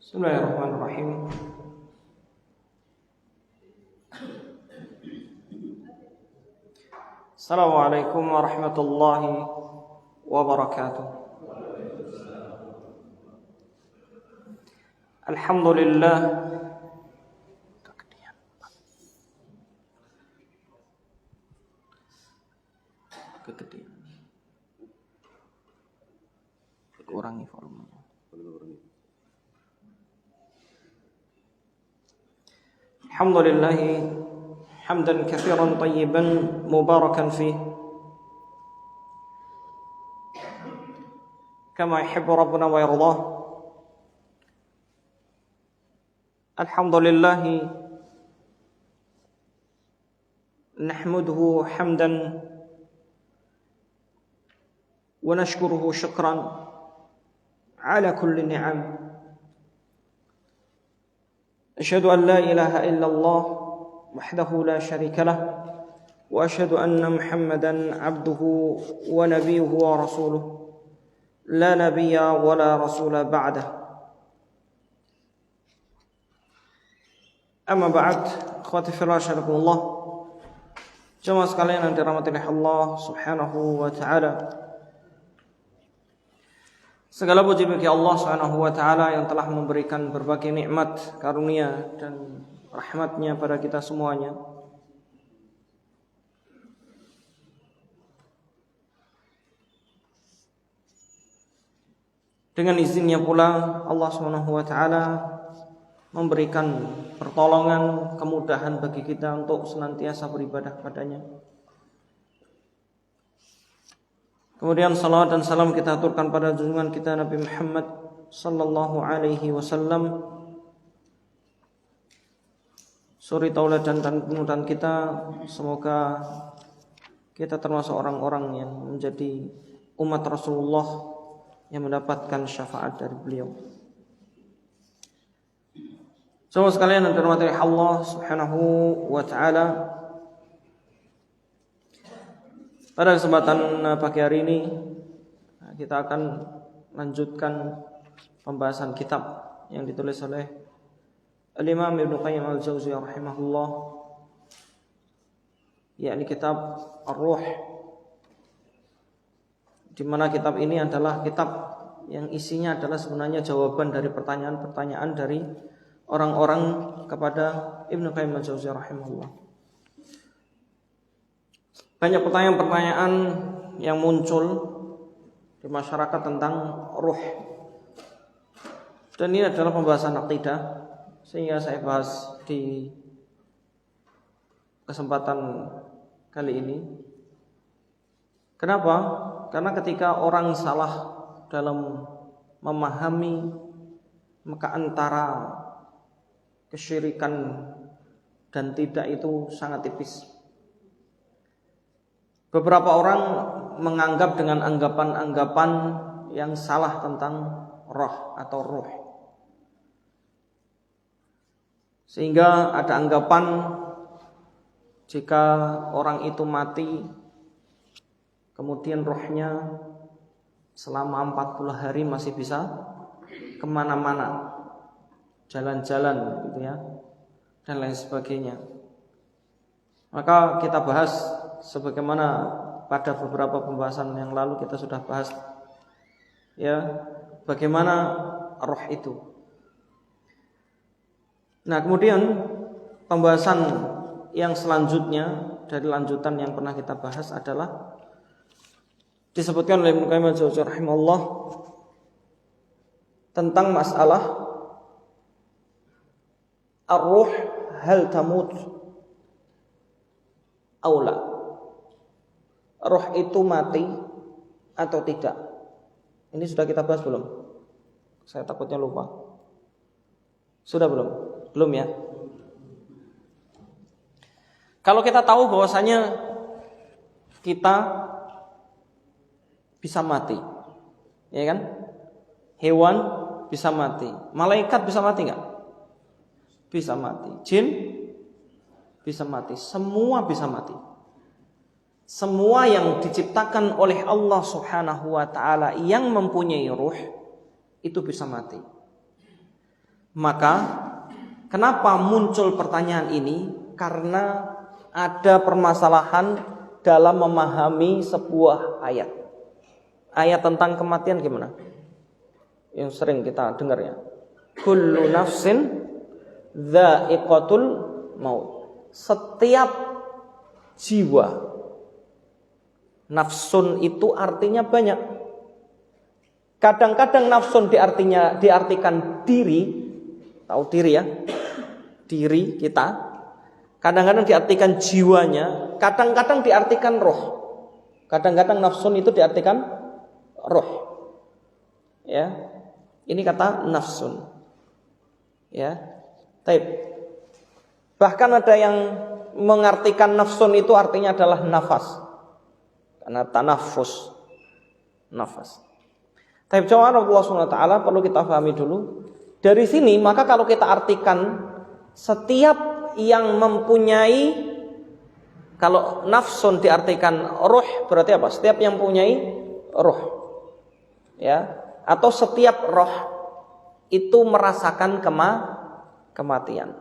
Bismillahirrahmanirrahim. Assalamualaikum warahmatullahi wabarakatuh. Alhamdulillah. Kegedean. Kurangi volumenya. Alhamdulillah hamdan katsiran tayyiban mubarakan fih kama yuhibbu rabbuna wa yardah. Alhamdulillah nahmaduhu hamdan wa nashkuruhu syukran ala kulli ni'am. Asyhadu an la ilaha illallah wahdahu la syarika lah wa asyhadu anna Muhammadan abduhu wa nabiyyuhu wa rasuluh la nabiyya wa la rasula ba'dah. Amma ba'd, akhwati fillah syarakumullah. Jemaah sekalian yang dirahmati Allah Subhanahu wa taala. Segala puji bagi Allah Subhanahu wa taala yang telah memberikan berbagai nikmat, karunia dan rahmatnya pada kita semuanya. Dengan izinnya pula Allah Subhanahu wa taala memberikan pertolongan, kemudahan bagi kita untuk senantiasa beribadah padanya. Kemudian salawat dan salam kita aturkan pada junjungan kita Nabi Muhammad sallallahu alaihi wasallam, suri tauladan dan penutan kita. Semoga kita termasuk orang-orang yang menjadi umat Rasulullah yang mendapatkan syafaat dari beliau. Semua sekalian yang dirahmati Allah Subhanahu wa taala, pada kesempatan pagi hari ini kita akan lanjutkan pembahasan kitab yang ditulis oleh Al-Imam Ibnu Qayyim Al-Jauziyah rahimahullah, yakni kitab Ar-Ruh, di mana kitab ini adalah kitab yang isinya adalah sebenarnya jawaban dari pertanyaan-pertanyaan dari orang-orang kepada Ibnu Qayyim Al-Jauziyah rahimahullah. Banyak pertanyaan-pertanyaan yang muncul di masyarakat tentang ruh. Dan ini adalah pembahasan akidah, sehingga saya bahas di kesempatan kali ini. Kenapa? Karena ketika orang salah dalam memahami, maka antara kesyirikan dan tidak itu sangat tipis. Beberapa orang menganggap dengan anggapan-anggapan yang salah tentang roh atau ruh, sehingga ada anggapan jika orang itu mati, kemudian rohnya selama 40 hari masih bisa kemana-mana, jalan-jalan gitu ya, dan lain sebagainya. Maka kita bahas sebagaimana pada beberapa pembahasan yang lalu kita sudah bahas ya, bagaimana roh itu. Nah, kemudian pembahasan yang selanjutnya dari lanjutan yang pernah kita bahas adalah disebutkan oleh Ibnu Qayyim Al-Jauziyah rahimahullah tentang masalah ar-ruh hal tamut aula. Roh itu mati atau tidak? Ini sudah kita bahas belum? Saya takutnya lupa. Sudah belum? Belum ya? Kalau kita tahu bahwasanya kita bisa mati, ya kan? Hewan bisa mati, malaikat bisa mati enggak? Bisa mati. Jin bisa mati, semua bisa mati. Semua yang diciptakan oleh Allah Subhanahu wa taala yang mempunyai ruh itu bisa mati. Maka kenapa muncul pertanyaan ini? Karena ada permasalahan dalam memahami sebuah ayat. Ayat tentang kematian gimana? Yang sering kita dengar ya. Kullu nafsin dha'iqatul maut. Setiap jiwa. Nafsun itu artinya banyak. Kadang-kadang nafsun diartikan diri. Tahu diri ya? Diri kita. Kadang-kadang diartikan jiwanya. Kadang-kadang diartikan roh. Kadang-kadang nafsun itu diartikan roh. Ya. Ini kata nafsun. Ya. Taib. Bahkan ada yang mengartikan nafsun itu artinya adalah nafas. Karena tanafus. Nafas. Taib, jawab Allah SWT perlu kita pahami dulu. Dari sini maka kalau kita artikan setiap yang mempunyai, kalau nafsun diartikan roh berarti apa? Setiap yang mempunyai roh. Ya. Atau setiap roh itu merasakan kematian.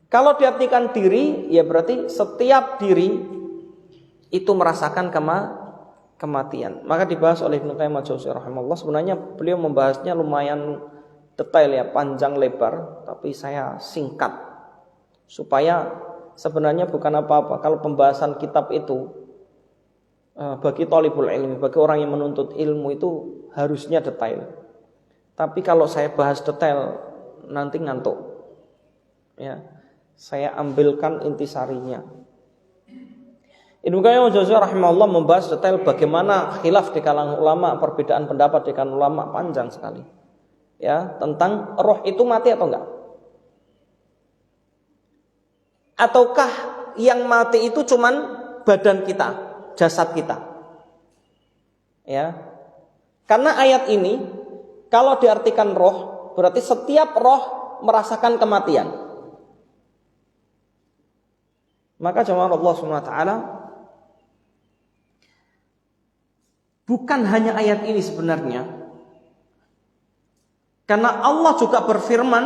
Kalau diartikan diri, ya berarti setiap diri itu merasakan kematian. Maka dibahas oleh Ibnu Qayyim al-Jauziyah rahimahullah. Sebenarnya beliau membahasnya lumayan detail ya, panjang lebar, tapi saya singkat supaya sebenarnya bukan apa-apa. Kalau pembahasan kitab itu bagi thalibul ilmi, bagi orang yang menuntut ilmu itu harusnya detail. Tapi kalau saya bahas detail nanti ngantuk. Ya, saya ambilkan intisarinya. Ibnu Qayyim al-Jauziyah rahimahullah membahas detail bagaimana khilaf di kalangan ulama, perbedaan pendapat di kalangan ulama panjang sekali. Ya, tentang roh itu mati atau enggak? Ataukah yang mati itu cuman badan kita, jasad kita? Ya. Karena ayat ini kalau diartikan roh berarti setiap roh merasakan kematian. Maka jamaah Allah SWT, bukan hanya ayat ini sebenarnya. Karena Allah juga berfirman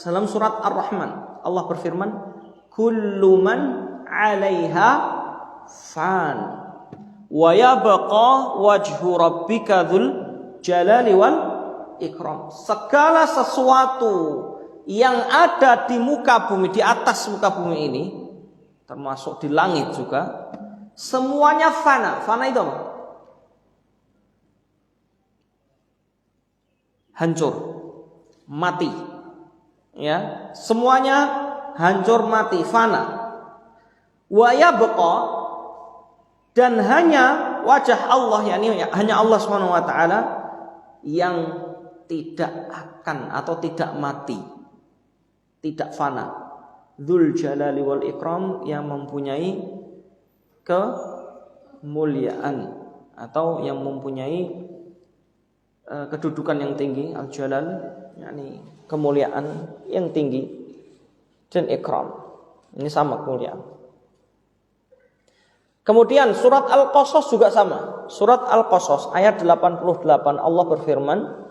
dalam surat Ar-Rahman. Allah berfirman, kullu man 'alaiha fan wa yabqa wajhu rabbika dzul jalali wal ikram. Segala sesuatu yang ada di muka bumi, di atas muka bumi ini, termasuk di langit juga, semuanya fana. Fana itu apa? Hancur, mati. Ya, semuanya hancur, mati, fana. Wa yabqa, dan hanya wajah Allah, yakni hanya Allah Subhanahu wa taala yang tidak akan atau tidak mati, tidak fana. Dzul jalali wal ikram, yang mempunyai kemuliaan atau yang mempunyai kedudukan yang tinggi, al-jalal yakni kemuliaan yang tinggi, dan ikram ini sama kemuliaan. Kemudian surat Al-Qasas juga sama. Surat Al-Qasas ayat 88 Allah berfirman,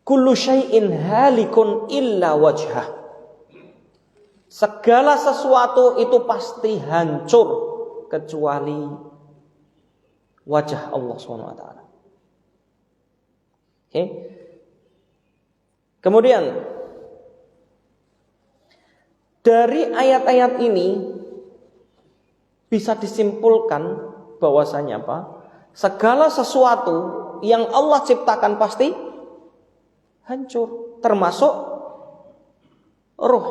kullu syai'in halikun illa wajhah. Segala sesuatu itu pasti hancur kecuali wajah Allah SWT. Okay. Kemudian dari ayat-ayat ini bisa disimpulkan bahwasanya apa? Segala sesuatu yang Allah ciptakan pasti hancur, termasuk ruh.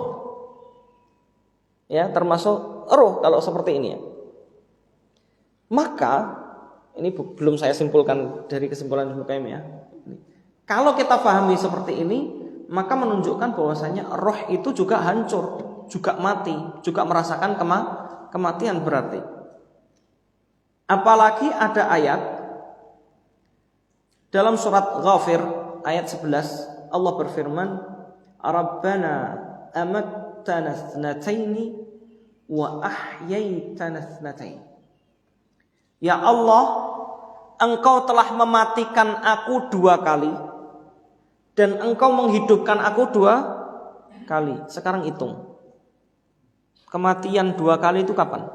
Ya, termasuk ruh kalau seperti ini ya. Maka ini belum saya simpulkan dari kesimpulan Ibnu Qayyim ya. Kalau kita pahami seperti ini, maka menunjukkan bahwasanya roh itu juga hancur, juga mati, juga merasakan kematian berarti. Apalagi ada ayat dalam surat Ghafir ayat 11 Allah berfirman, Rabbana amattana thnataini wa ahyaitana thnataini. Ya Allah, Engkau telah mematikan aku 2 kali dan engkau menghidupkan aku 2 kali. Sekarang hitung. Kematian 2 kali itu kapan?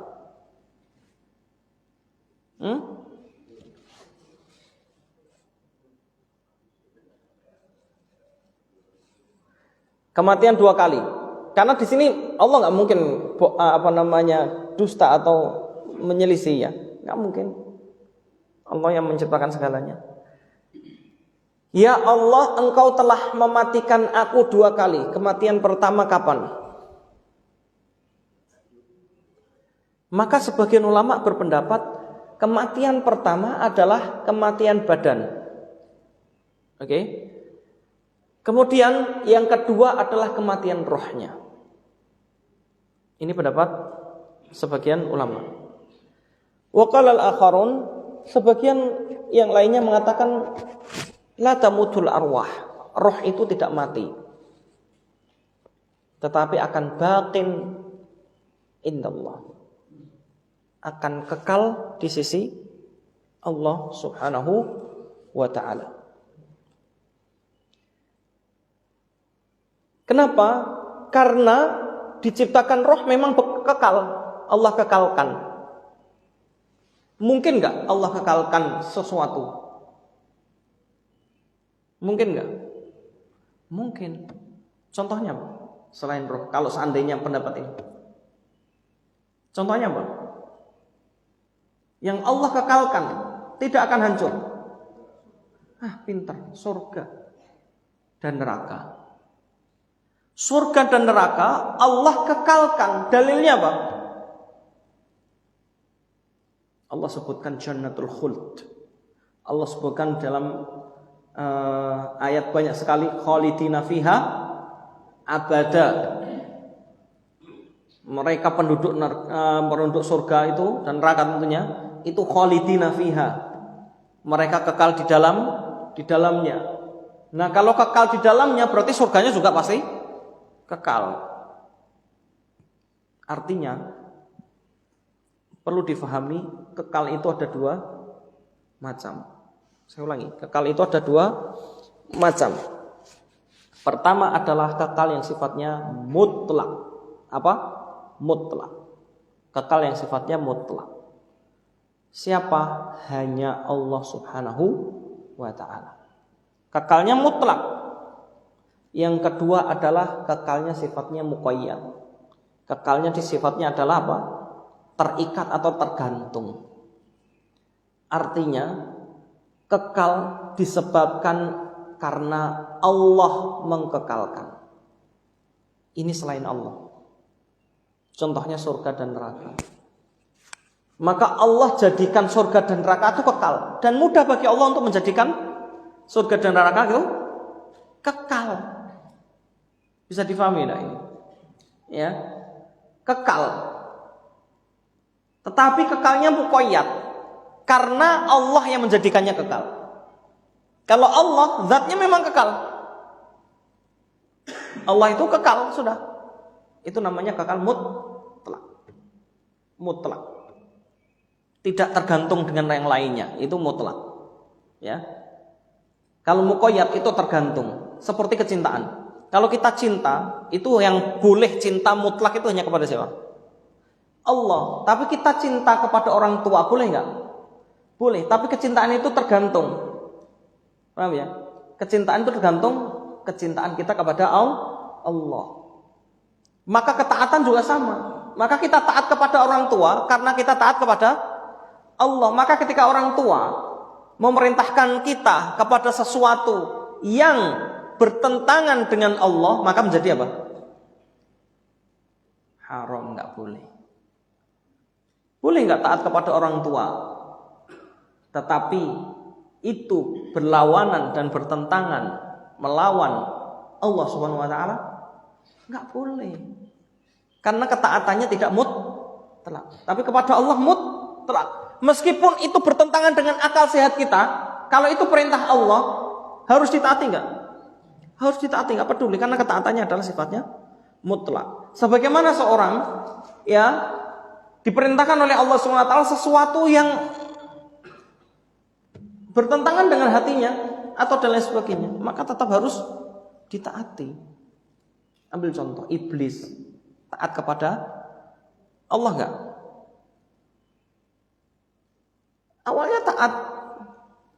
Kematian 2 kali. Karena di sini Allah nggak mungkin dusta atau menyelisih ya, nggak mungkin. Allah yang menciptakan segalanya. Ya Allah, engkau telah mematikan aku 2 kali. Kematian pertama kapan? Maka sebagian ulama berpendapat kematian pertama adalah kematian badan. Oke. Kemudian yang kedua adalah kematian rohnya. Ini pendapat sebagian ulama. Wa qala al-akharun, sebagian yang lainnya mengatakan la tamutul arwah. Roh itu tidak mati. Tetapi akan baqin indallah. Akan kekal di sisi Allah Subhanahu wa ta'ala. Kenapa? Karena diciptakan roh memang kekal. Allah kekalkan. Mungkin nggak Allah kekalkan sesuatu? Mungkin nggak? Mungkin. Contohnya apa? Selain roh, kalau seandainya pendapat ini. Contohnya apa? Yang Allah kekalkan tidak akan hancur. Pintar. Surga dan neraka. Surga dan neraka Allah kekalkan. Dalilnya apa? Allah sebutkan jannatul khuld. Allah sebutkan dalam ayat banyak sekali, khalidina fiha abada. Mereka penduduk surga itu dan neraka tentunya itu khalidina fiha. Mereka kekal di dalamnya. Nah, kalau kekal di dalamnya berarti surganya juga pasti kekal. Artinya perlu difahami, kekal itu ada 2 macam. Saya ulangi, kekal itu ada 2 macam. Pertama adalah kekal yang sifatnya mutlak. Apa? Mutlak. Kekal yang sifatnya mutlak. Siapa? Hanya Allah Subhanahu wa ta'ala. Kekalnya mutlak. Yang kedua adalah kekalnya sifatnya muqayyad. Kekalnya sifatnya adalah apa? Terikat atau tergantung. Artinya kekal disebabkan karena Allah mengkekalkan. Ini selain Allah. Contohnya surga dan neraka. Maka Allah jadikan surga dan neraka itu kekal. Dan mudah bagi Allah untuk menjadikan surga dan neraka itu kekal. Bisa difahami enggak ini? Ya. Kekal. Tetapi kekalnya muqayyad. Karena Allah yang menjadikannya kekal. Kalau Allah, zatnya memang kekal. Allah itu kekal, sudah. Itu namanya kekal mutlak. Mutlak. Tidak tergantung dengan yang lainnya, itu mutlak. Ya. Kalau muqayyad itu tergantung, seperti kecintaan. Kalau kita cinta, itu yang boleh cinta mutlak itu hanya kepada siapa? Allah. Tapi kita cinta kepada orang tua, boleh nggak? Boleh, tapi kecintaan itu tergantung. Paham ya? Kecintaan itu tergantung kecintaan kita kepada Allah. Maka ketaatan juga sama. Maka kita taat kepada orang tua karena kita taat kepada Allah. Maka ketika orang tua memerintahkan kita kepada sesuatu yang bertentangan dengan Allah, maka menjadi apa? Haram, nggak boleh. Boleh nggak taat kepada orang tua? Tetapi itu berlawanan dan bertentangan melawan Allah Subhanahu wa taala? Enggak boleh. Karena ketaatannya tidak mutlak. Tapi kepada Allah mutlak. Meskipun itu bertentangan dengan akal sehat kita, kalau itu perintah Allah, harus ditaati enggak? Harus ditaati, enggak peduli karena ketaatannya adalah sifatnya mutlak. Sebagaimana seorang ya diperintahkan oleh Allah Subhanahu wa taala sesuatu yang bertentangan dengan hatinya, atau dan lain sebagainya, maka tetap harus ditaati. Ambil contoh iblis, taat kepada Allah enggak? Awalnya taat,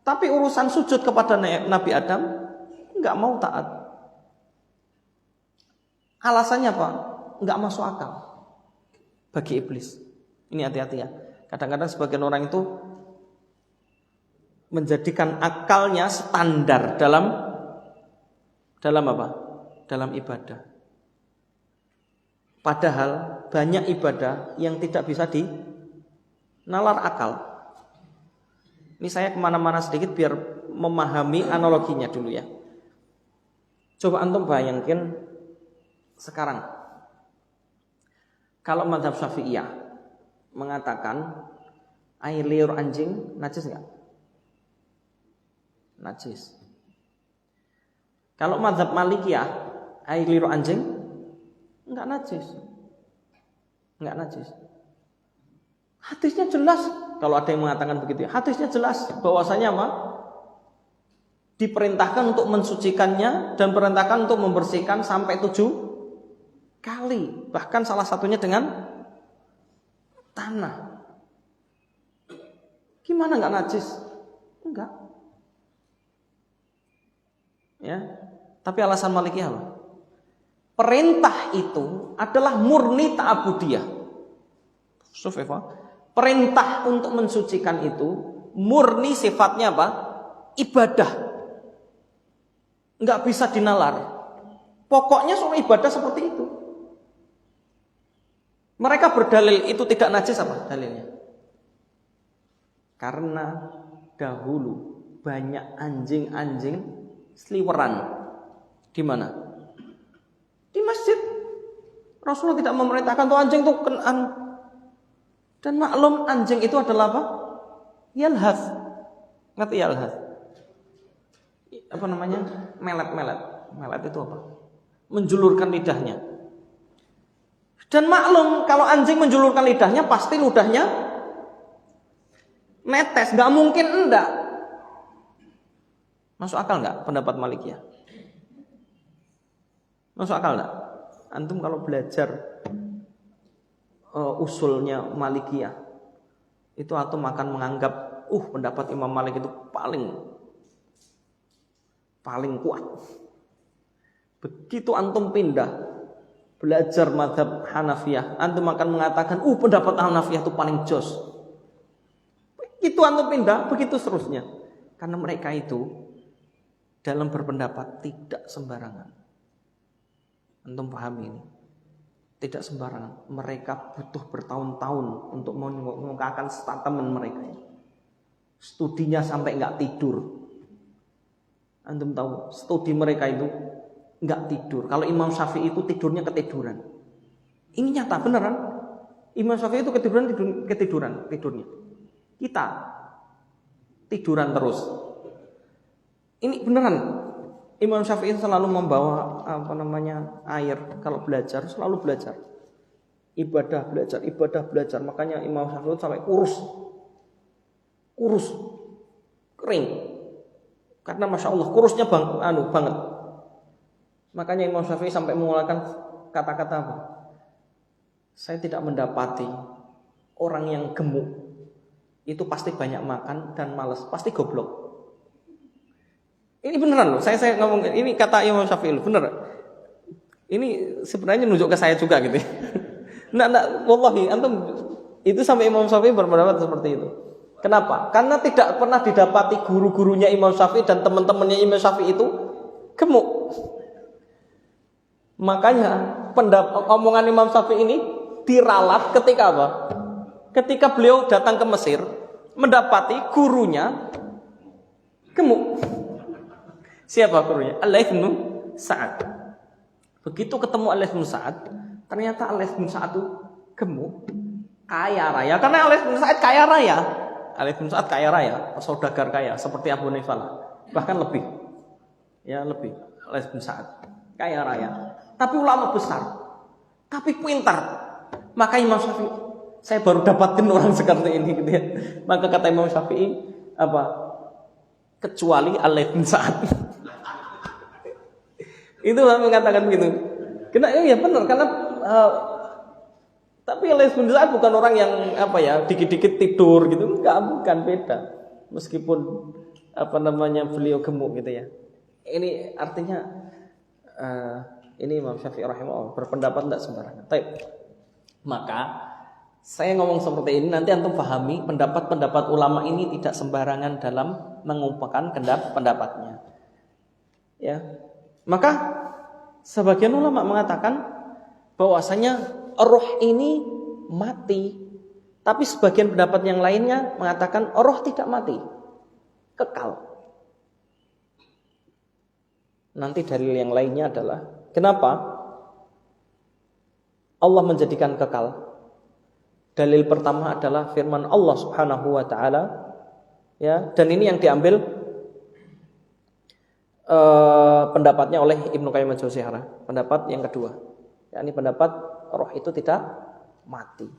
tapi urusan sujud kepada Nabi Adam enggak mau taat. Alasannya apa? Enggak masuk akal bagi iblis. Ini hati-hati ya. Kadang-kadang sebagian orang itu menjadikan akalnya standar dalam apa? Dalam ibadah. Padahal banyak ibadah yang tidak bisa dinalar akal. Ini saya kemana-mana sedikit biar memahami analoginya dulu ya. Coba antum bayangkan sekarang. Kalau mazhab Syafi'iyah mengatakan air liur anjing najis enggak? Najis. Kalau mazhab Malikiyah air liur anjing enggak najis. Enggak najis. Hadisnya jelas. Kalau ada yang mengatakan begitu ya, hadisnya jelas bahwasanya apa? Diperintahkan untuk mensucikannya dan perintahkan untuk membersihkan sampai 7 kali. Bahkan salah satunya dengan tanah. Gimana enggak najis? Enggak. Ya. Tapi alasan Malikiyah apa? Perintah itu adalah murni ta'abudiyah. Perintah untuk mensucikan itu murni sifatnya apa? Ibadah. Enggak bisa dinalar. Pokoknya soal ibadah seperti itu. Mereka berdalil itu tidak najis apa dalilnya? Karena dahulu banyak anjing-anjing seliweran. Di mana? Di masjid. Rasulullah tidak memerintahkan tuh anjing tuh dan maklum anjing itu adalah apa? Yalhas. Ngerti yalhas? Apa namanya? Melet. Melet itu apa? Menjulurkan lidahnya. Dan maklum kalau anjing menjulurkan lidahnya pasti ludahnya netes, nggak mungkin enggak. Masuk akal nggak pendapat Malikiyah? Masuk akal nggak? Antum kalau belajar usulnya Malikiyah itu antum akan menganggap pendapat Imam Malik itu paling kuat. Begitu antum pindah belajar mazhab Hanafiyah, antum akan mengatakan pendapat Hanafiyah itu paling jos. Begitu antum pindah, begitu seterusnya. Karena mereka itu dalam berpendapat tidak sembarangan. Antum pahami ini? Tidak sembarangan. Mereka butuh bertahun-tahun untuk mengungkapkan statement mereka. Studinya sampai nggak tidur. Antum tahu, studi mereka itu nggak tidur. Kalau Imam Syafi'i itu tidurnya ketiduran. Ini nyata beneran. Imam Syafi'i itu ketiduran tidurnya. Kita tiduran terus. Ini beneran. Imam Syafi'i selalu membawa air kalau belajar, selalu belajar. Ibadah belajar. Makanya Imam Syafi'i sampai kurus, kering. Karena masya Allah kurusnya banget. Makanya Imam Syafi'i sampai mengeluarkan kata-kata apa? Saya tidak mendapati orang yang gemuk itu pasti banyak makan dan malas, pasti goblok. Ini beneran loh, saya ngomong ini kata Imam Syafi'i bener. Ini sebenarnya nunjuk ke saya juga gitu. Nggak, wallahi antum itu sampai Imam Syafi'i berpendapat seperti itu. Kenapa? Karena tidak pernah didapati guru-gurunya Imam Syafi'i dan teman-temannya Imam Syafi'i itu gemuk. Makanya omongan Imam Syafi'i ini diralat ketika apa? Ketika beliau datang ke Mesir mendapati gurunya gemuk. Siapa gurunya? Al-Laits bin Sa'ad. Begitu ketemu Al-Laits bin Sa'ad, ternyata Al-Laits bin Sa'ad itu gemuk, kaya raya. Karena Al-Laits bin Sa'ad kaya raya. Al-Laits bin Sa'ad kaya raya, saudagar kaya seperti Abu Hanifah. Bahkan lebih. Ya, lebih. Al-Laits bin Sa'ad kaya raya. Tapi ulama besar. Tapi pintar. Maka Imam Syafi'i, saya baru dapatin orang seperti ini gitu ya. Maka kata Imam Syafi'i apa? kecuali Al-Laits bin Sa'ad. Itu mengatakan gitu. Karena ya benar, karena tapi Al-Laits bin Sa'ad bukan orang yang dikit-dikit tidur gitu, bukan beda. Meskipun beliau gemuk gitu ya. Ini artinya ini Imam Syafi'i rahimahullah berpendapat tidak sembarangan. Maka saya ngomong seperti ini nanti antum pahami pendapat-pendapat ulama ini tidak sembarangan dalam mengungkapkan pendapatnya. Ya. Maka sebagian ulama mengatakan bahwasanya roh ini mati. Tapi sebagian pendapat yang lainnya mengatakan roh tidak mati, kekal. Nanti dalil yang lainnya adalah kenapa Allah menjadikan kekal. Dalil pertama adalah firman Allah Subhanahu wa taala, ya, dan ini yang diambil pendapatnya oleh Ibnu Qayyim al-Jauziyah, pendapat yang kedua. Yakni pendapat roh itu tidak mati.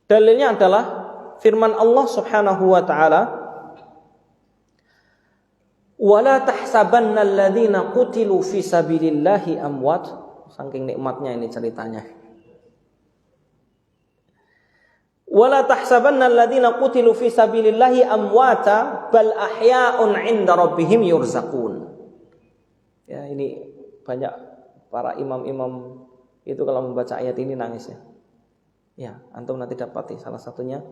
Dalilnya adalah firman Allah Subhanahu wa taala, wala tahsabanna alladhina qutilu fi sabilillahi amwat. Saking nikmatnya ini ceritanya. Wala tahsabanna alladhina qutilu fi sabilillahi amwata bal ahya'un 'inda rabbihim yurzaqun. Ya, ini banyak para imam-imam itu kalau membaca ayat ini nangis ya. Ya, antum nanti dapati salah satunya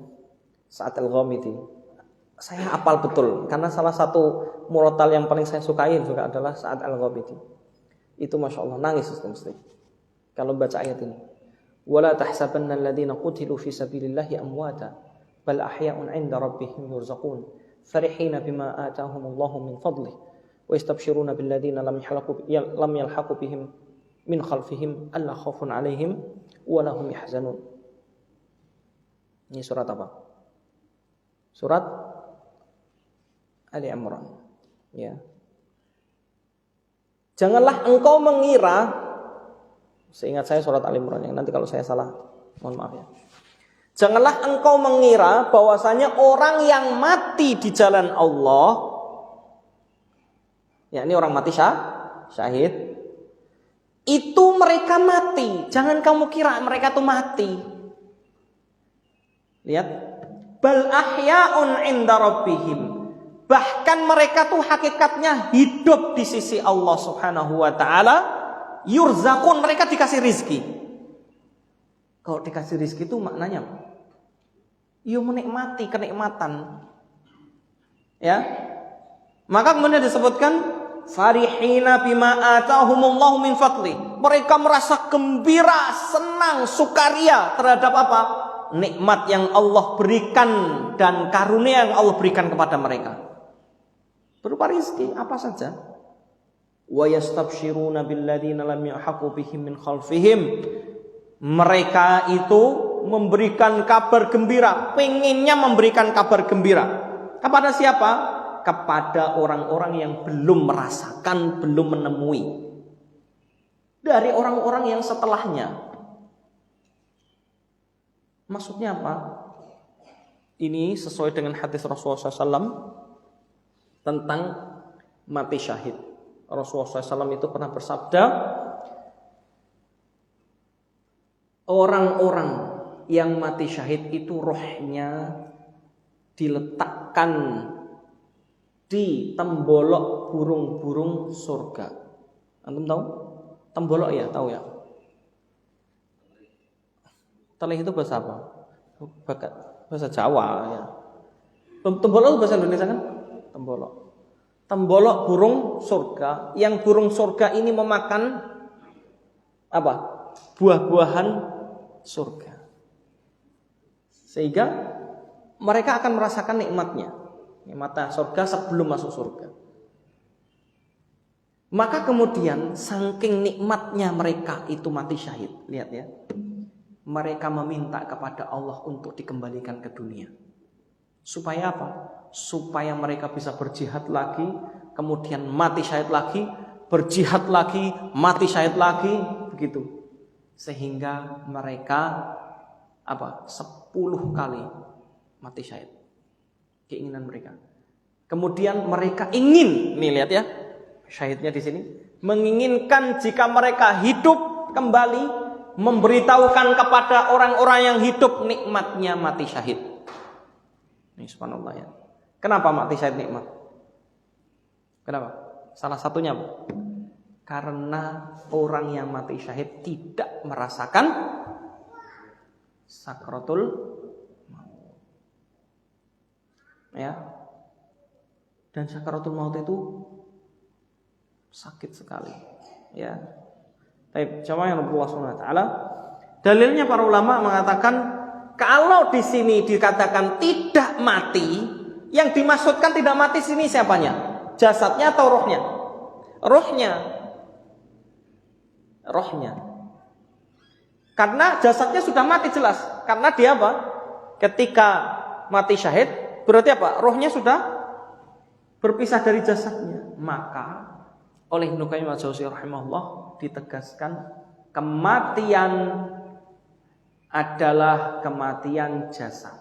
Sa'ad Al-Ghamidi. Saya hafal betul karena salah satu murotal yang paling saya sukai juga adalah Sa'ad Al-Ghamidi. Itu Masya Allah nangis mesti kalau baca ayat ini. Wala tahsabanna alladhina qutilu fi sabilillahi amwata bal ahya'un 'inda rabbihim yurzaqun farihina bima atahumullahu min fadlih wa yastabshiruna billadhina lam yalhaqu bihim min khalfihim alla khaufun 'alaihim wa lahum yahzanun. Ini surat apa? Surat Ali Imran, ya. Janganlah engkau mengira, seingat saya surat Ali Imran, yang nanti kalau saya salah, mohon maaf ya. Janganlah engkau mengira bahwasanya orang yang mati di jalan Allah, ya ini orang mati syahid, itu mereka mati. Jangan kamu kira mereka tuh mati. Lihat, bal ahya'un 'inda rabbihim. Bahkan mereka tuh hakikatnya hidup di sisi Allah Subhanahu wa taala. Yurzaqun, mereka dikasih rizki. Kalau dikasih rizki itu maknanya ya menikmati kenikmatan. Ya. Maka kemudian disebutkan farihina bima atahumullahu min fadli. Mereka merasa gembira, senang, sukaria terhadap apa? Nikmat yang Allah berikan dan karunia yang Allah berikan kepada mereka. Berupa rizki apa saja. Wa yastabshiruna billadzina lam yahaqu bihim min khalfihim. Mereka itu memberikan kabar gembira, pengennya memberikan kabar gembira. Kepada siapa? Kepada orang-orang yang belum merasakan, belum menemui. Dari orang-orang yang setelahnya. Maksudnya apa? Ini sesuai dengan hadis Rasulullah SAW tentang mati syahid. Rasulullah SAW itu pernah bersabda, orang-orang yang mati syahid itu rohnya diletakkan di tembolok burung-burung surga. Antum tahu? Tembolok ya, tahu ya? Telih itu bahasa apa? Bahasa Jawa ya. Tembolok itu bahasa Indonesia kan? Tembolok. Tembolok burung surga. Yang burung surga ini memakan apa? Buah-buahan surga. Sehingga mereka akan merasakan nikmatnya. Nikmatnya surga sebelum masuk surga. Maka kemudian saking nikmatnya mereka itu mati syahid. Lihat ya. Mereka meminta kepada Allah untuk dikembalikan ke dunia. Supaya apa? Supaya mereka bisa berjihad lagi, kemudian mati syahid lagi, berjihad lagi, mati syahid lagi, begitu. Sehingga mereka 10 kali mati syahid. Keinginan mereka. Kemudian mereka ingin, nih lihat ya, syahidnya di sini, menginginkan jika mereka hidup kembali, memberitahukan kepada orang-orang yang hidup nikmatnya mati syahid. Ini subhanallah ya. Kenapa mati syahid nikmat? Kenapa? Salah satunya apa? Karena orang yang mati syahid tidak merasakan sakratul maut. Ya. Dan sakratul maut itu sakit sekali. Ya. Baik, jamaah yang Allah Subhanahu wa taala. Dalilnya para ulama mengatakan kalau di sini dikatakan tidak mati, yang dimaksudkan tidak mati sini siapanya? Jasadnya atau rohnya? Rohnya. Karena jasadnya sudah mati jelas. Karena dia apa? Ketika mati syahid, berarti apa? Rohnya sudah berpisah dari jasadnya. Maka oleh Ibnu Qayyim al-Jauziyah rahimahullah ditegaskan kematian adalah kematian jasad.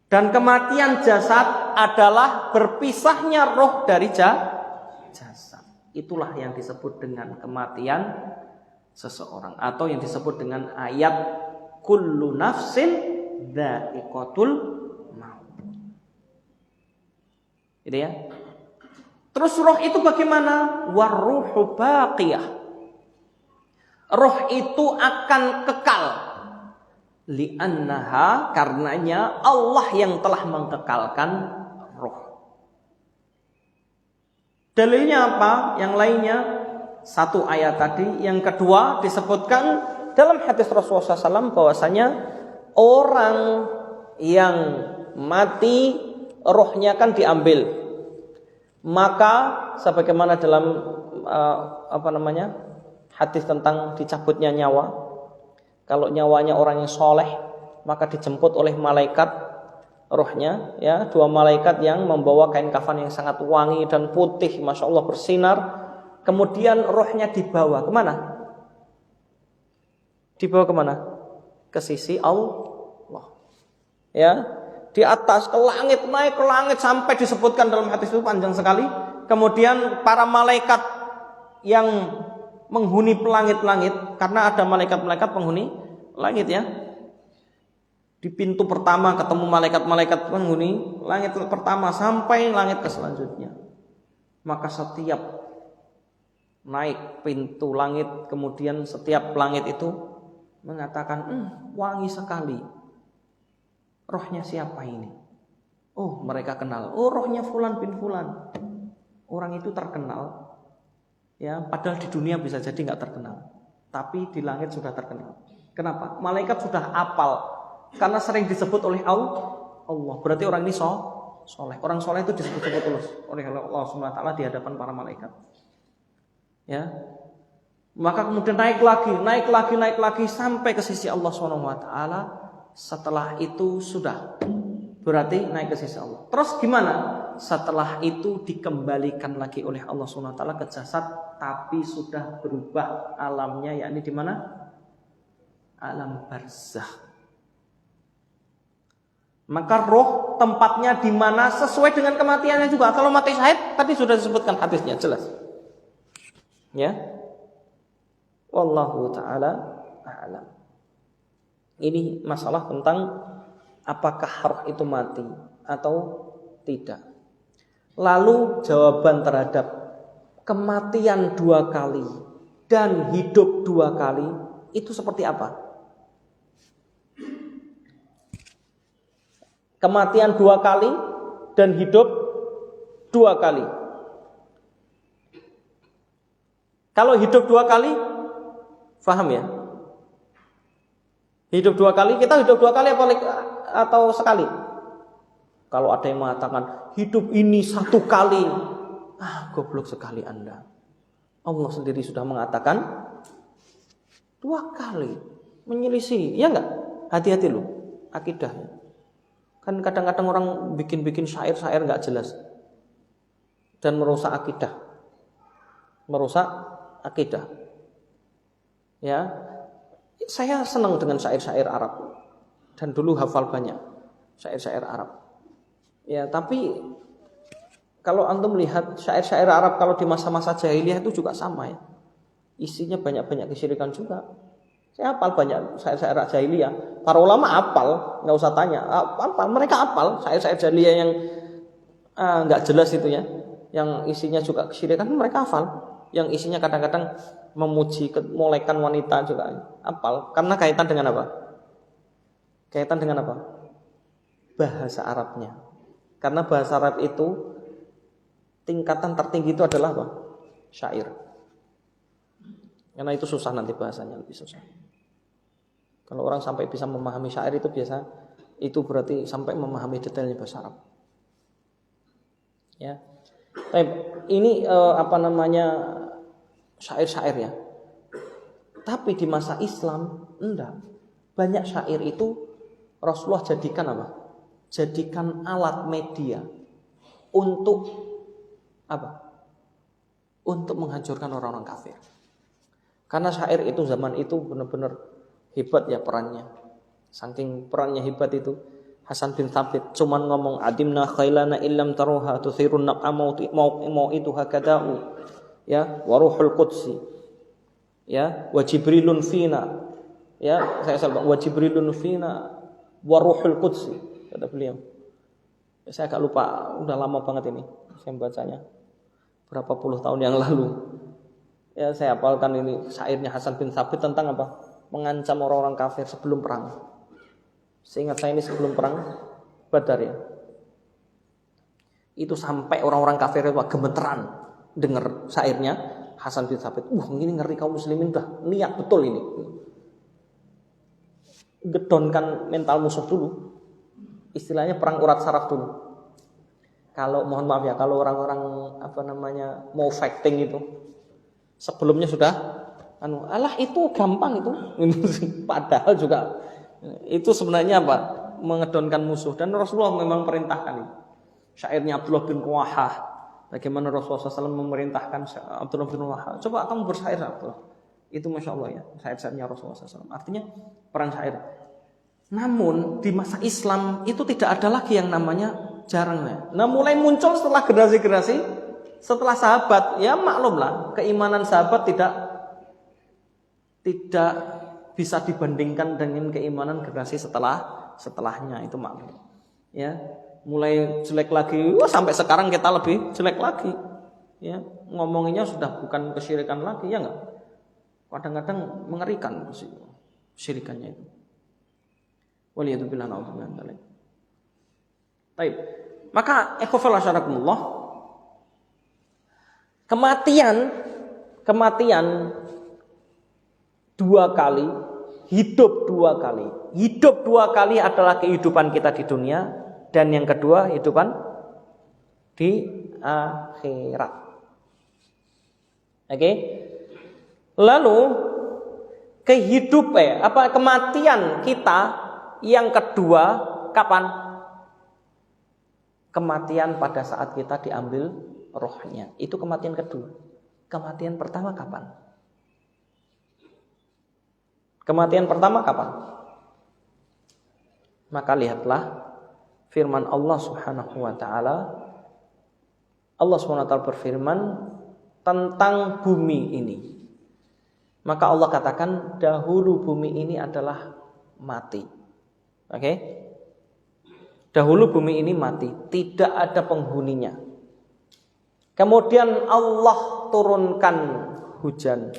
Dan kematian jasad adalah berpisahnya roh dari jasad. Itulah yang disebut dengan kematian seseorang, atau yang disebut dengan ayat kullu nafsin dha'iqatul maut. Gitu ya. Terus roh itu bagaimana? Waruhu baqiyah. Roh itu akan kekal. Li'annaha, karenanya Allah yang telah mengkekalkan roh. Dalilnya apa? Yang lainnya satu ayat tadi. Yang kedua disebutkan dalam hadis Rasulullah SAW bahwasanya orang yang mati rohnya kan diambil. Maka sebagaimana dalam hadis tentang dicabutnya nyawa. Kalau nyawanya orang yang soleh, maka dijemput oleh malaikat rohnya, ya, 2 malaikat yang membawa kain kafan yang sangat wangi dan putih, masya Allah bersinar. Kemudian rohnya dibawa kemana? Dibawa kemana? Ke sisi Allah. Ya, di atas ke langit, naik ke langit sampai disebutkan dalam hadis itu panjang sekali. Kemudian para malaikat yang menghuni langit-langit, karena ada malaikat-malaikat penghuni langit ya. Di pintu pertama ketemu malaikat-malaikat penghuni langit pertama sampai langit ke selanjutnya. Maka setiap naik pintu langit, kemudian setiap langit itu mengatakan, wangi sekali. Rohnya siapa ini? Oh, mereka kenal. Oh, rohnya Fulan bin Fulan. Orang itu terkenal. Ya, padahal di dunia bisa jadi nggak terkenal, tapi di langit sudah terkenal. Kenapa? Malaikat sudah hafal karena sering disebut oleh Allah. Berarti orang ini soleh. Orang soleh itu disebut-sebut oleh Allah Subhanahu wa taala di hadapan para malaikat. Ya. Maka kemudian naik lagi sampai ke sisi Allah Subhanahu wa taala. Setelah itu sudah berarti naik ke sisi Allah. Terus gimana? Setelah itu dikembalikan lagi oleh Allah Subhanahu wa taala ke jasad, tapi sudah berubah alamnya, yakni di mana? Alam barzakh. Maka roh tempatnya di mana sesuai dengan kematiannya juga. Kalau mati syahid tadi sudah disebutkan hadisnya jelas. Ya. Wallahu taala a'lam. Ini masalah tentang apakah roh itu mati atau tidak. Lalu jawaban terhadap kematian 2 kali dan hidup 2 kali itu seperti apa? Kematian 2 kali dan hidup 2 kali. Kalau hidup 2 kali, paham ya? Hidup 2 kali, kita hidup 2 kali atau sekali? Kalau ada yang mengatakan hidup ini 1 kali, goblok sekali Anda. Allah sendiri sudah mengatakan 2 kali, menyelisih, ya enggak? Hati-hati loh akidahnya. Kan kadang-kadang orang bikin syair-syair enggak jelas dan merusak akidah. Ya, saya senang dengan syair-syair Arab dan dulu hafal banyak syair-syair Arab. Ya, tapi kalau antum melihat syair-syair Arab kalau di masa-masa jahiliyah itu juga sama ya. Isinya banyak-banyak kesyirikan juga. Saya hafal banyak syair-syair jahiliyah. Para ulama hafal, nggak usah tanya. Hafal, mereka hafal syair-syair jahiliyah yang nggak jelas itu ya. Yang isinya juga kesyirikan mereka hafal. Yang isinya kadang-kadang memuji, molekan wanita juga hafal. Karena kaitan dengan apa? Kaitan dengan apa? Bahasa Arabnya. Karena bahasa Arab itu tingkatan tertinggi itu adalah apa? Syair. Karena itu susah nanti bahasanya, lebih susah. Kalau orang sampai bisa memahami syair itu biasa, itu berarti sampai memahami detailnya bahasa Arab. Ya. Ini syair-syair ya. Tapi di masa Islam enggak. Banyak syair itu Rasulullah jadikan apa? Jadikan alat media untuk apa? Untuk menghancurkan orang-orang kafir. Karena syair itu zaman itu benar-benar hebat ya perannya. Saking perannya hebat itu, Hasan bin Thabit cuman ngomong adimna khailana illam taruha tuthirun nab'a itu hakadau. Ya, wa ruhul qudsi. Ya, wa jibrilun fina. Ya, saya salah wa jibrilun fina wa ruhul qudsi kata beliau. Saya agak lupa, udah lama banget ini saya bacanya. Berapa puluh tahun yang lalu. Ya, saya hafalkan ini syairnya Hasan bin Thabit tentang apa? Mengancam orang-orang kafir sebelum perang. Seingat saya ini sebelum perang Badar ya. Itu sampai orang-orang kafir itu gemeteran dengar syairnya Hasan bin Thabit. Ini ngeri kaum muslimin dah. Niat betul ini. Gedonkan mental musuh dulu. Istilahnya perang urat saraf dulu. Kalau mohon maaf ya, kalau orang-orang mau fighting itu sebelumnya sudah alah itu gampang itu. Padahal juga itu sebenarnya apa? Mengedonkan musuh, dan Rasulullah memang perintahkan itu. Syairnya Abdullah bin Ruwahah, bagaimana Rasulullah SAW memerintahkan Abdullah bin Ruwahah, coba kamu bersyair Abdullah. Itu Masya Allah ya, syair-syairnya Rasulullah SAW. Artinya perang syair. Namun di masa Islam itu tidak ada lagi yang namanya jarang ya. Nah mulai muncul setelah generasi-generasi, setelah sahabat, ya maklumlah keimanan sahabat tidak bisa dibandingkan dengan keimanan generasi setelahnya, itu maklum. Ya, mulai jelek lagi, sampai sekarang kita lebih jelek lagi. Ya, ngomonginnya sudah bukan kesyirikan lagi, ya enggak? Kadang-kadang mengerikan kesyirikannya itu. Waliyadzubillah na'udzubillah min dzalik. Baik. Maka ikhwafal asyarakumullah, kematian dua kali, hidup dua kali. Hidup dua kali adalah kehidupan kita di dunia, dan yang kedua kehidupan di akhirat. Oke. Lalu kematian kita yang kedua kapan? Kematian pada saat kita diambil rohnya. Itu kematian kedua. Kematian pertama kapan? Kematian pertama kapan? Maka lihatlah firman Allah Subhanahu wa taala. Allah Subhanahu wa taala berfirman tentang bumi ini. Maka Allah katakan dahulu bumi ini adalah mati. Oke? Dahulu bumi ini mati, tidak ada penghuninya. Kemudian Allah turunkan hujan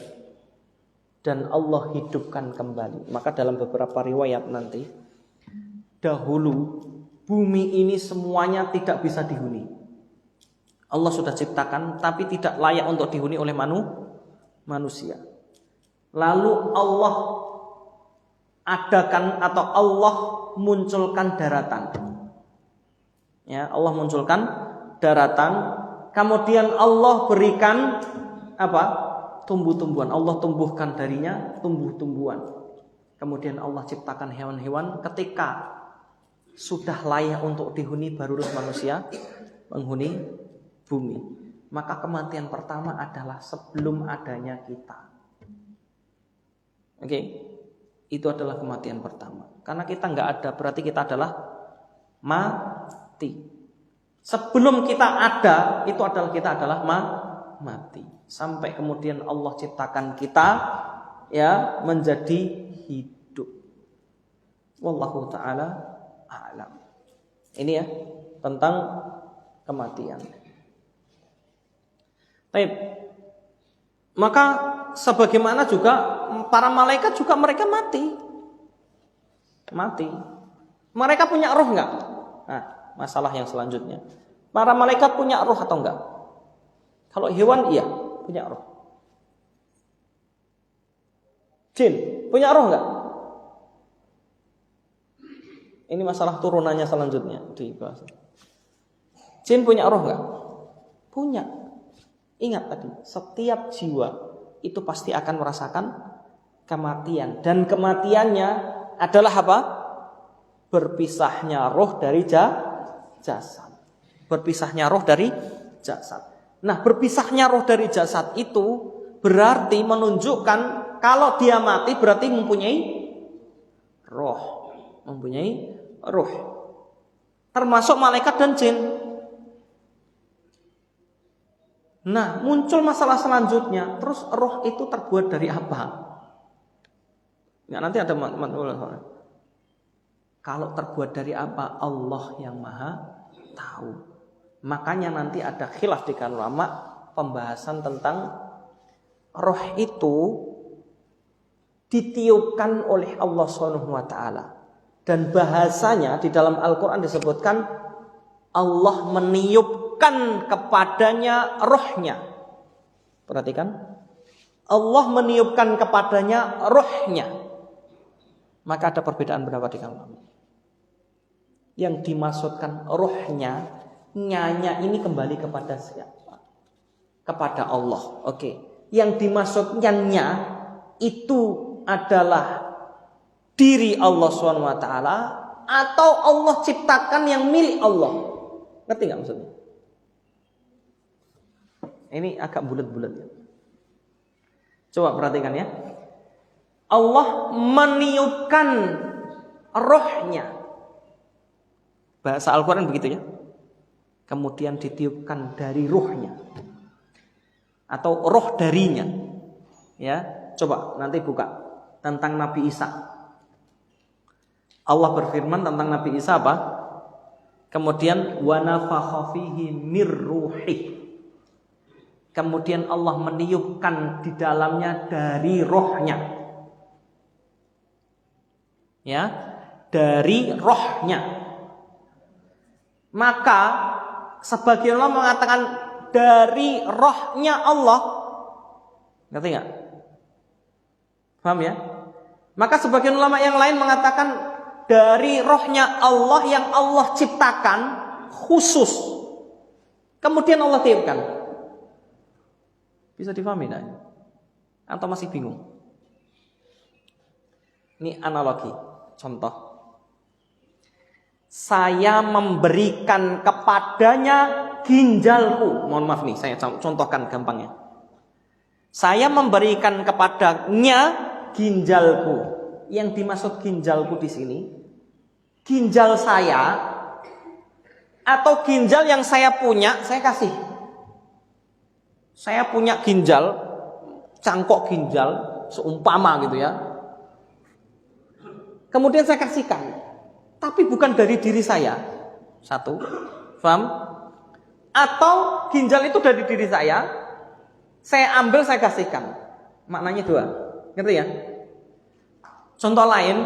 dan Allah hidupkan kembali. Maka dalam beberapa riwayat nanti, dahulu bumi ini semuanya tidak bisa dihuni. Allah sudah ciptakan tapi tidak layak untuk dihuni oleh manusia. Lalu Allah adakan atau Allah munculkan daratan. Ya, Allah munculkan daratan, kemudian Allah berikan apa? Tumbuh-tumbuhan. Allah tumbuhkan darinya tumbuh-tumbuhan. Kemudian Allah ciptakan hewan-hewan. Ketika sudah layak untuk dihuni, barulah manusia menghuni bumi. Maka kematian pertama adalah sebelum adanya kita. Oke, itu adalah kematian pertama. Karena kita nggak ada, berarti kita adalah mati. Sebelum kita ada, itu adalah kita adalah mati. Sampai kemudian Allah ciptakan kita ya menjadi hidup. Wallahu taala a'lam. Ini ya tentang kematian. Baik. Maka sebagaimana juga para malaikat juga mereka mati. Mati. Mereka punya roh enggak? Nah, masalah yang selanjutnya. Para malaikat punya roh atau enggak? Kalau hewan iya, punya roh. Jin punya roh enggak? Ini masalah turunannya selanjutnya dibahas. Jin punya roh enggak? Punya. Ingat tadi, setiap jiwa itu pasti akan merasakan kematian, dan kematiannya adalah apa? Berpisahnya roh dari jasad. Berpisahnya roh dari jasad. Nah, berpisahnya roh dari jasad itu berarti menunjukkan kalau dia mati berarti mempunyai roh. Mempunyai roh. Termasuk malaikat dan jin. Nah, muncul masalah selanjutnya. Terus roh itu terbuat dari apa? Nggak, nanti ada kalau terbuat dari apa, Allah yang maha tahu. Makanya nanti ada khilaf di kalangan ulama pembahasan tentang roh itu ditiupkan oleh Allah SWT. Dan bahasanya di dalam Al-Quran disebutkan Allah meniupkan kepadanya rohnya. Perhatikan, Allah meniupkan kepadanya rohnya. Maka ada perbedaan pendapat di kalangan ulama. Yang dimaksudkan rohnya, nyanya ini kembali kepada siapa? Kepada Allah. Oke. Yang dimaksudnya nya itu adalah diri Allah SWT atau Allah ciptakan yang milik Allah. Ngerti nggak maksudnya? Ini agak bulat-bulat ya. Coba perhatikan ya. Allah meniupkan rohnya. Bahasa Al-Quran begitu ya. Kemudian ditiupkan dari rohnya. Atau roh darinya. Ya, coba nanti buka tentang Nabi Isa. Allah berfirman tentang Nabi Isa apa? Kemudian wa nafakha fihi mir ruhi. Kemudian Allah meniupkan di dalamnya dari rohnya. Ya, dari rohnya. Maka sebagian ulama mengatakan dari rohnya Allah. Ngerti nggak? Paham ya? Maka sebagian ulama yang lain mengatakan dari rohnya Allah yang Allah ciptakan khusus. Kemudian Allah tiupkan. Bisa difahami enggak? Atau masih bingung? Ini analogi, contoh. Saya memberikan kepadanya ginjalku. Mohon maaf nih, saya contohkan gampangnya. Saya memberikan kepadanya ginjalku. Yang dimaksud ginjalku di sini, ginjal saya atau ginjal yang saya punya, saya kasih. Saya punya ginjal, cangkok ginjal, seumpama gitu ya. Kemudian saya kasihkan. Tapi bukan dari diri saya. Satu, paham? Atau ginjal itu dari diri saya ambil, saya kasihkan. Maknanya dua. Ngerti ya? Contoh lain.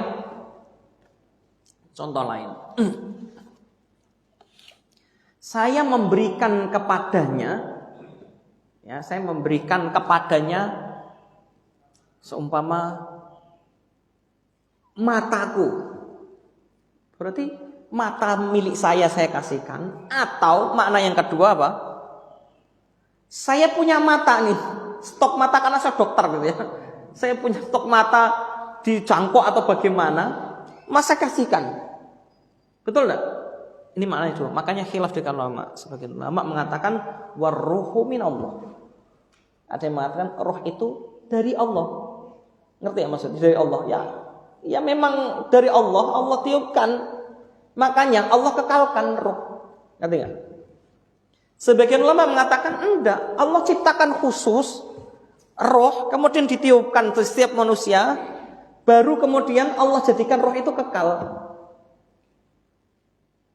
Saya memberikan kepadanya, ya, saya memberikan kepadanya seumpama mataku. Berarti mata milik saya kasihkan. Atau makna yang kedua apa? Saya punya mata nih, stok mata karena saya dokter gitu ya. Saya punya stok mata di cangkok atau bagaimana, masa kasihkan. Betul enggak? Ini maknanya dua. Makanya khilaf di kalangan ulama. Sebagian ulama mengatakan waruhu min Allah. Ada yang mengatakan roh itu dari Allah. Ngerti ya maksudnya dari Allah? Ya memang dari Allah, Allah tiupkan. Makanya Allah kekalkan roh. Ngerti enggak? Sebagian ulama mengatakan enggak, Allah ciptakan khusus roh, kemudian ditiupkan ke setiap manusia, baru kemudian Allah jadikan roh itu kekal.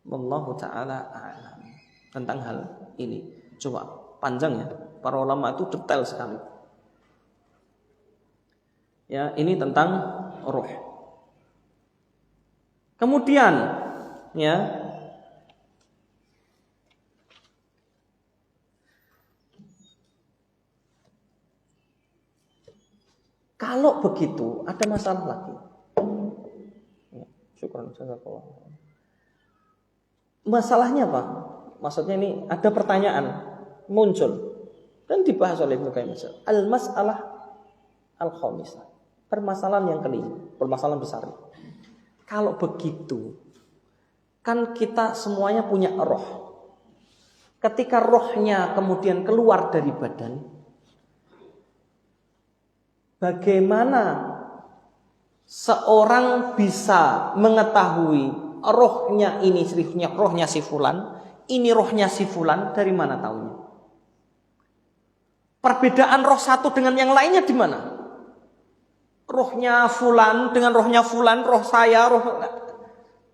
Wallahu ta'ala a'lam tentang hal ini. Coba panjang ya, para ulama itu detail sekali. Ya, ini tentang roh. Kemudian ya, kalau begitu ada masalah lagi. Ya, syukran jazakallah. Masalahnya apa? Maksudnya ini ada pertanyaan muncul dan dibahas oleh Ibnu Qayyim. Al-mas'alah al-khamisah. Permasalahan yang kelima, permasalahan besar. Kalau begitu, kan kita semuanya punya roh. Ketika rohnya kemudian keluar dari badan, bagaimana seorang bisa mengetahui rohnya ini, rohnya si fulan, ini rohnya si fulan, dari mana taunya? Perbedaan roh satu dengan yang lainnya di mana? Rohnya fulan dengan rohnya fulan, roh saya,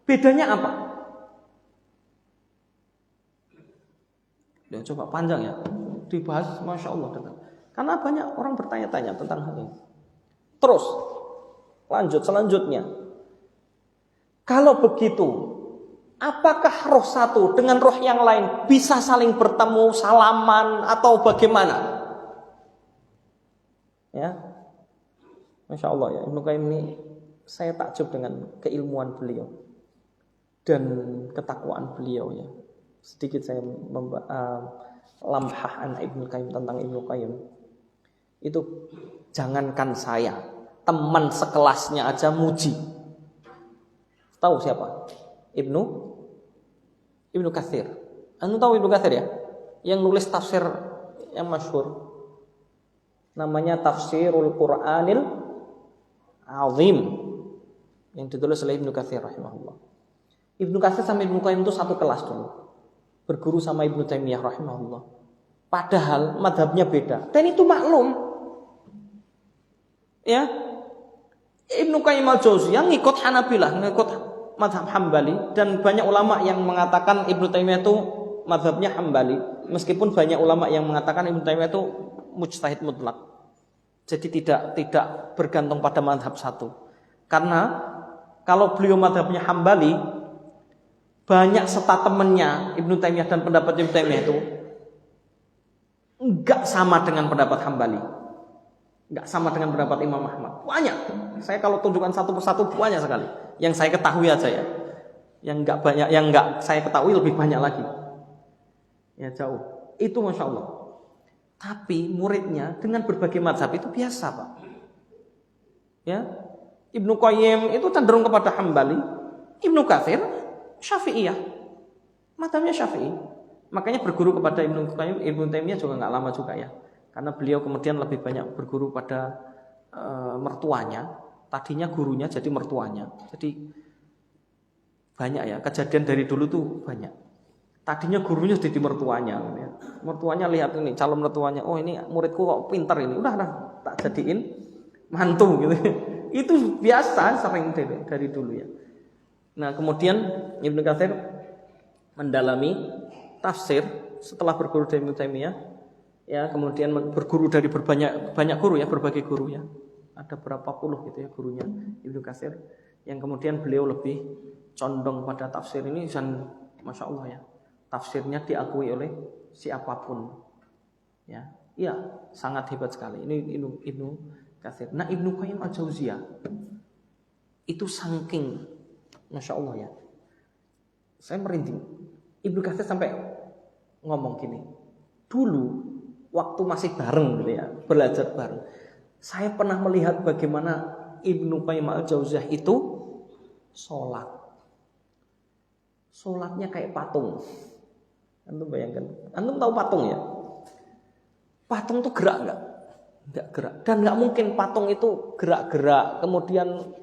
bedanya apa? Ya, coba panjang ya, dibahas, masya Allah. Karena banyak orang bertanya-tanya tentang hal ini. Terus, lanjut selanjutnya. Kalau begitu, apakah roh satu dengan roh yang lain bisa saling bertemu, salaman, atau bagaimana? Ya, masya Allah ya, Ibnu Qayyim ini saya takjub dengan keilmuan beliau dan ketakwaan beliau ya. Sedikit saya lamhah an Ibnu Qayyim tentang Ibnu Qayyim. Itu jangankan saya, teman sekelasnya aja muji. Tahu siapa? Ibnu Katsir. Anda tahu Ibnu Katsir ya? Yang nulis tafsir yang masyhur. Namanya Tafsirul Qur'anil Azim. Yang ditulis oleh Ibnu Katsir rahimahullah. Ibnu Katsir sama Ibnu Qayyim itu satu kelas dulu. Berguru sama Ibnu Taimiyah rahimahullah. Padahal madhabnya beda. Dan itu maklum. Ya. Ibnu Qayyim al-Jauziyah ngikut Hanabilah, ngikut madhab Hambali, dan banyak ulama yang mengatakan Ibnu Taimiyah itu madhabnya Hambali, meskipun banyak ulama yang mengatakan Ibnu Taimiyah itu mujtahid mutlak. Jadi tidak bergantung pada madhab satu. Karena kalau beliau madhabnya Hambali, banyak statementnya Ibnu Taimiyah dan pendapat Ibnu Taimiyah itu enggak sama dengan pendapat Hambali. Enggak sama dengan pendapat Imam Ahmad. Banyak. Saya kalau tunjukkan satu persatu banyak sekali. Yang saya ketahui aja ya. Yang enggak banyak, yang enggak saya ketahui lebih banyak lagi. Ya jauh. Itu masya Allah. Tapi muridnya dengan berbagai mazhab itu biasa, Pak. Ya. Ibnu Qayyim itu cenderung kepada Hambali. Ibnu Katsir Syafi'iyah. Mazhabnya Syafi'i. Makanya berguru kepada Ibnu Qayyim, Ibnu Taimiyah juga enggak lama juga ya. Karena beliau kemudian lebih banyak berguru pada mertuanya. Tadinya gurunya jadi mertuanya. Jadi banyak ya, kejadian dari dulu tuh banyak. Tadinya gurunya jadi mertuanya. Ya. Mertuanya lihat ini, calon mertuanya, oh ini muridku kok pintar ini. Udah tak jadiin mantu gitu. Itu biasa sering dari dulu ya. Nah kemudian Ibnu Katsir mendalami tafsir setelah berguru dari Ibnu Taimiyah. Ya, kemudian berguru dari banyak guru ya, berbagai guru ya. Ada berapa puluh gitu ya gurunya Ibnu Katsir, yang kemudian beliau lebih condong pada tafsir ini, dan masya Allah ya, tafsirnya diakui oleh siapapun. Ya, iya sangat hebat sekali. Ini Ibnu Katsir. Nah Ibnu Qayyim al-Jauziyah itu saking masya Allah ya, saya merinding. Ibnu Katsir sampai ngomong gini, dulu waktu masih bareng gitu ya, belajar bareng, saya pernah melihat bagaimana Ibnu Qayyim al-Jauziyah itu sholat. Sholatnya kayak patung. Antum bayangkan, antum tahu patung ya? Patung itu gerak enggak? Enggak gerak. Dan enggak mungkin patung itu gerak-gerak. Kemudian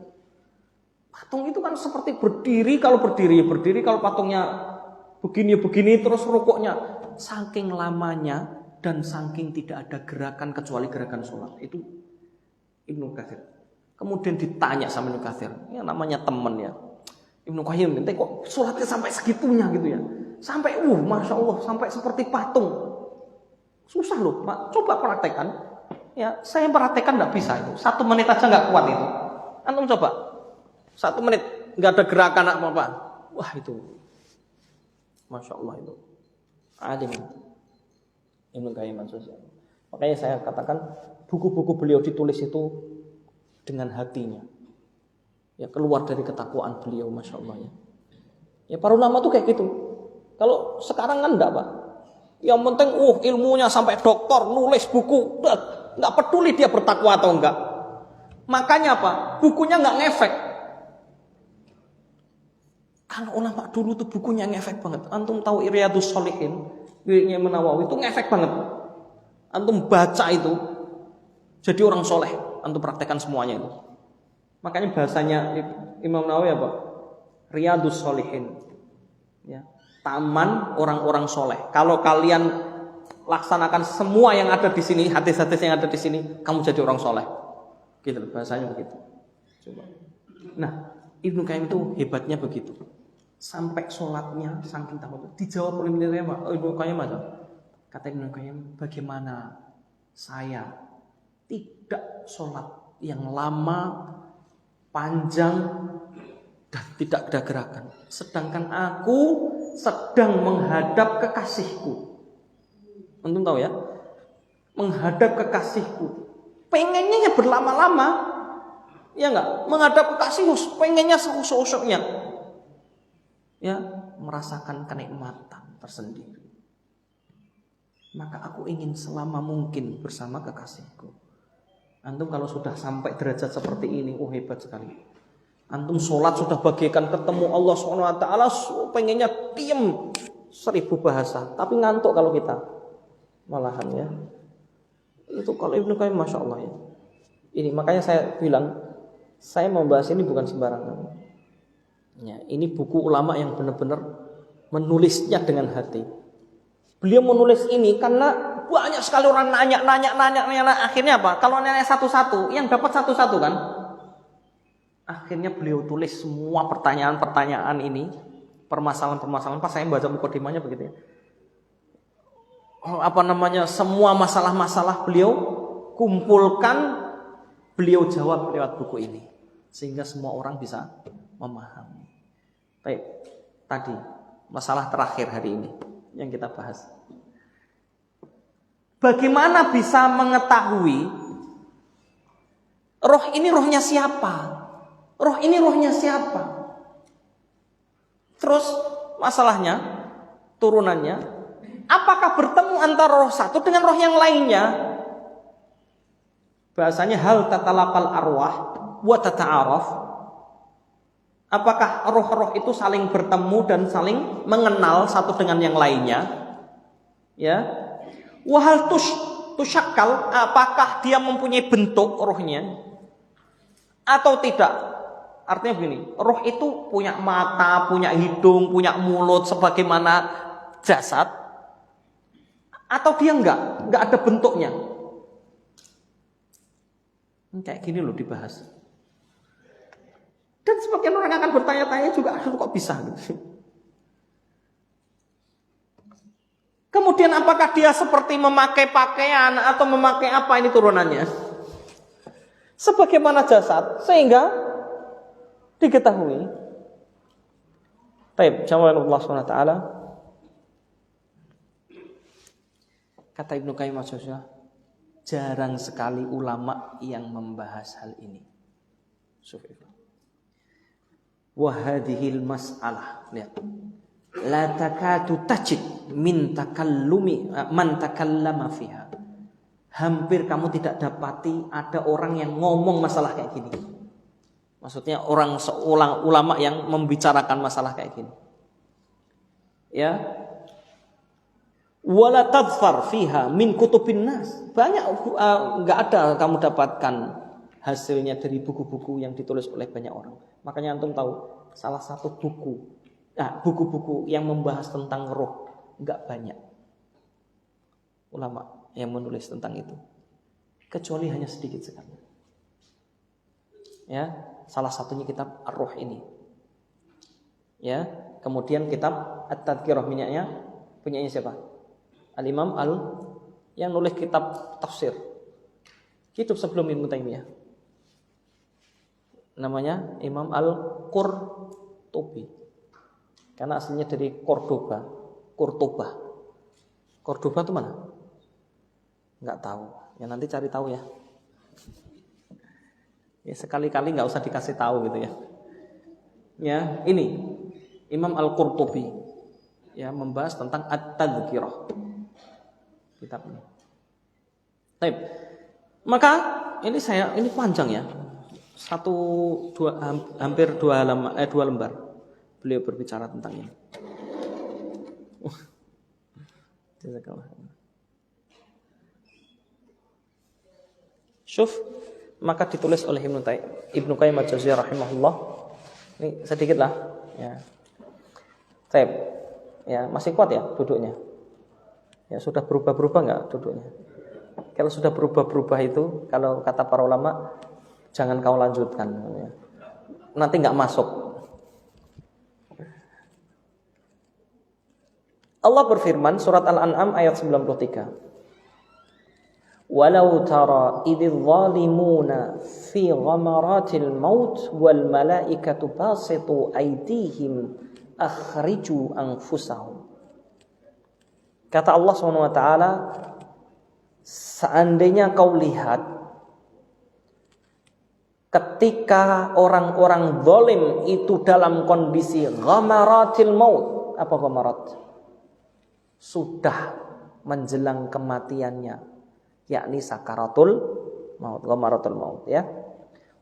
patung itu kan seperti berdiri, kalau berdiri, kalau patungnya begini terus rukuknya saking lamanya dan saking tidak ada gerakan kecuali gerakan sholat. Itu Ibnu Katsir. Kemudian ditanya sama Ibnu Katsir, ya namanya teman ya. Ibnu Qayyim, nanti kok sholatnya sampai segitunya gitu ya. Sampai Masya Allah, sampai seperti patung. Susah loh, Pak. Coba praktekkan. Ya, saya praktekkan nggak bisa itu. 1 menit aja nggak kuat itu. Antum coba. 1 menit nggak ada gerakan apa-apa. Wah itu, Masya Allah itu. Alim. Ibnu Qayyim al-Jauziyah. Makanya saya katakan buku-buku beliau ditulis itu dengan hatinya. Ya keluar dari ketakwaan beliau, Masya Allah ya. Ya para ulama tuh kayak gitu. Kalau sekarang kan enggak, Pak. Yang penting ilmunya sampai doktor, nulis buku, enggak peduli dia bertakwa atau enggak. Makanya apa? Bukunya enggak ngefek. Kalau ulama dulu tuh bukunya ngefek banget. Antum tahu Riyadhus Shalihin, Imam Nawawi itu ngefek banget. Antum baca itu jadi orang soleh. Antum praktekkan semuanya itu. Makanya bahasanya Imam Nawawi apa? Riyadhus Shalihin. Ya, taman orang-orang soleh. Kalau kalian laksanakan semua yang ada di sini, hadis-hadis yang ada di sini, kamu jadi orang soleh. Gitu bahasanya begitu. Coba. Nah, Ibnu Qayyim itu hebatnya begitu. Sampai sholatnya saking takut. Dijawab oleh Ibnu Qayyim aja. Kata Ibnu Qayyim, bagaimana saya tidak sholat yang lama, panjang, dan tidak ada gerakan. Sedangkan aku sedang menghadap kekasihku. Antum tahu ya? Menghadap kekasihku. Pengennya ya berlama-lama. Ya enggak? Menghadap kekasihku, pengennya seusuk-usuknya. Ya, merasakan kenikmatan tersendiri. Maka aku ingin selama mungkin bersama kekasihku. Antum kalau sudah sampai derajat seperti ini, hebat sekali. Antum sholat sudah bagaikan ketemu Allah SWT, pengennya diem 1000 bahasa, tapi ngantuk kalau kita. Malahan ya. Itu kalau Ibnu Qayyim Masya Allah ya. Ini makanya saya bilang, saya membahas ini bukan sembarangan. Ya, ini buku ulama yang benar-benar menulisnya dengan hati. Beliau menulis ini karena banyak sekali orang nanya. Akhirnya apa? Kalau nanya satu-satu, yang dapat satu-satu kan? Akhirnya beliau tulis semua pertanyaan-pertanyaan ini, permasalahan-permasalahan. Pas saya baca mukadimahnya begitu ya. Semua masalah-masalah beliau kumpulkan, beliau jawab lewat buku ini. Sehingga semua orang bisa memahami. Baik, tadi masalah terakhir hari ini yang kita bahas. Bagaimana bisa mengetahui roh ini rohnya siapa? Roh ini rohnya siapa? Terus masalahnya, turunannya, apakah bertemu antara roh satu dengan roh yang lainnya? Bahasanya hal tatalaqal arwah wa tata'araf. Apakah roh-roh itu saling bertemu dan saling mengenal satu dengan yang lainnya? Ya. Wahal tusyakkal, apakah dia mempunyai bentuk rohnya atau tidak? Artinya begini, roh itu punya mata, punya hidung, punya mulut sebagaimana jasad, atau dia enggak ada bentuknya? Kayak gini loh dibahas. Dan sebagian orang akan bertanya-tanya juga, kok bisa gitu. Kemudian apakah dia seperti memakai pakaian atau memakai apa ini turunannya? Sebagaimana jasad, sehingga diketahui. Baik, jawab Allah SWT. Kata Ibnu Qayyim al-Jauziyah, jarang sekali ulama yang membahas hal ini. Wahadihil mas'alah. Lihat. La takadu tajid min takallumi man takallama fiha. Hampir kamu tidak dapati ada orang yang ngomong masalah kayak gini. Maksudnya seorang ulama yang membicarakan masalah kayak gini. Ya. Wala tadfar fiha min kutubin nas. Banyak enggak ada kamu dapatkan hasilnya dari buku-buku yang ditulis oleh banyak orang. Makanya antum tahu salah satu buku-buku yang membahas tentang roh enggak banyak. ulama yang menulis tentang itu, kecuali hanya sedikit sekali. Ya, salah satunya kitab Ar-Ruh ini. Ya, kemudian kitab At-Tadhkirah punyanya siapa? Al-Imam yang nulis kitab tafsir. Hidup sebelum Ibnu Taimiyah. Namanya Imam Al-Qurtubi. Karena aslinya dari Cordoba. Cordoba itu mana? Enggak tahu. Ya nanti cari tahu ya. Ya sekali-kali enggak usah dikasih tahu gitu ya. Ya, ini Imam Al-Qurtubi ya membahas tentang At-Tadhkirah. Kitab ini. Baik. Maka ini panjang ya. Hampir 2 lembar beliau berbicara tentang ini. Syuf, maka ditulis oleh Ibnu Qayyim al-Jauziyah rahimahullah. Ini sedikit lah ya. Baik. Ya, masih kuat ya duduknya. Ya, sudah berubah-berubah enggak duduknya? Kalau sudah berubah-berubah itu, kalau kata para ulama, jangan kau lanjutkan. Nanti enggak masuk. Allah berfirman surat Al-An'am ayat 93. Walau tara idz zalimuna fi ghamaratil maut wal malaikatu basitu aydihim akhriju anfusahum. Kata Allah SWT, seandainya kau lihat ketika orang-orang zalim itu dalam kondisi ghamaratil maut. Apa ghamarat? Sudah menjelang kematiannya, yakni sakaratul maut, ghamaratul maut ya.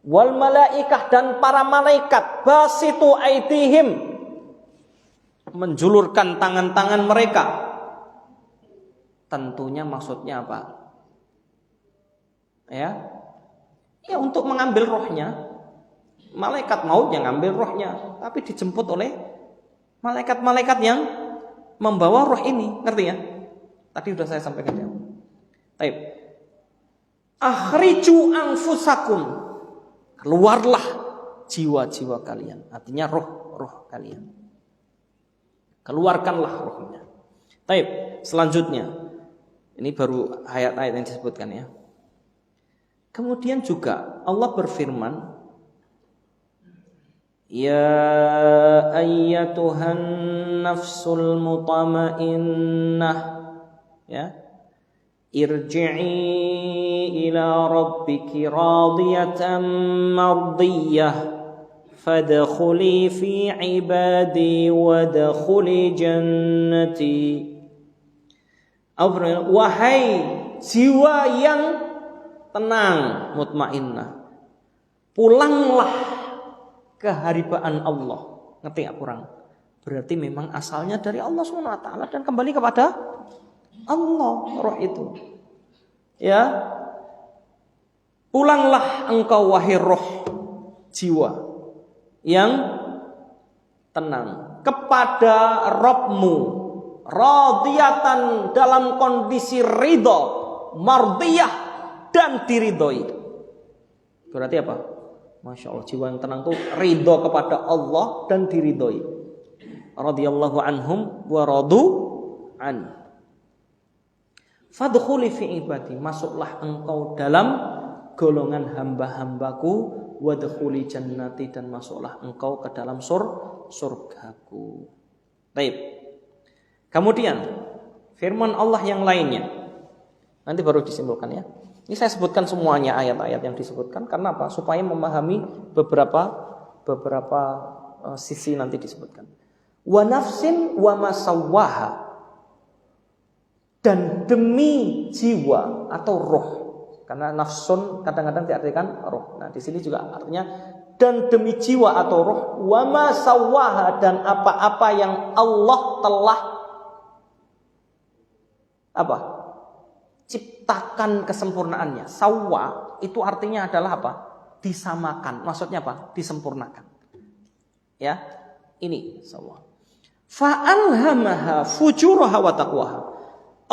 Wal malaikah, dan para malaikat basitu aydihim, menjulurkan tangan-tangan mereka. Tentunya maksudnya apa? Ya, untuk mengambil rohnya. Malaikat maut yang ngambil rohnya, tapi dijemput oleh malaikat-malaikat yang membawa roh ini. Ngerti ya? Tadi sudah saya sampaikan ya. Baik. Akhriju anfusakum, keluarlah jiwa-jiwa kalian. Artinya roh kalian. Keluarkanlah rohnya. Baik, selanjutnya. Ini baru ayat-ayat yang disebutkan ya. Kemudian juga Allah berfirman, ya ayyatuhan nafsul mutmainnah, ya, irji'i ila rabbiki radiyatan mardiyah fadkhuli fi ibadi wadkhuli jannati. Wahai jiwa yang tenang, mutmainnah, pulanglah ke haribaan Allah. Ngerti gak kurang? Berarti memang asalnya dari Allah SWT dan kembali kepada Allah roh itu. Ya, pulanglah engkau wahai roh jiwa yang tenang kepada Rabbmu, radiyatan, dalam kondisi ridho, mardiyah, dan diridhoi. Berarti apa? Masya Allah, jiwa yang tenang itu ridho kepada Allah dan diridhoi. Radiyallahu anhum wa radu an. Fadkhuli fi ibadi, masuklah engkau dalam golongan hamba-hambaku, wadkhuli jannati, dan masuklah engkau ke dalam surgaku. Baik. Kemudian firman Allah yang lainnya nanti baru disimpulkan ya. Ini saya sebutkan semuanya ayat-ayat yang disebutkan karena apa? Supaya memahami beberapa sisi nanti disebutkan. Wa nafsin wa masawwaha, dan demi jiwa atau roh. Karena nafsun kadang-kadang diartikan roh. Nah, di sini juga artinya dan demi jiwa atau roh, wa masawwaha, dan apa-apa yang Allah telah ciptakan kesempurnaannya. Sawwa itu artinya adalah apa? Disamakan. Maksudnya apa? Disempurnakan. Ya, ini sawwa. Fa'alhamaha fujuraha wa taqwaha.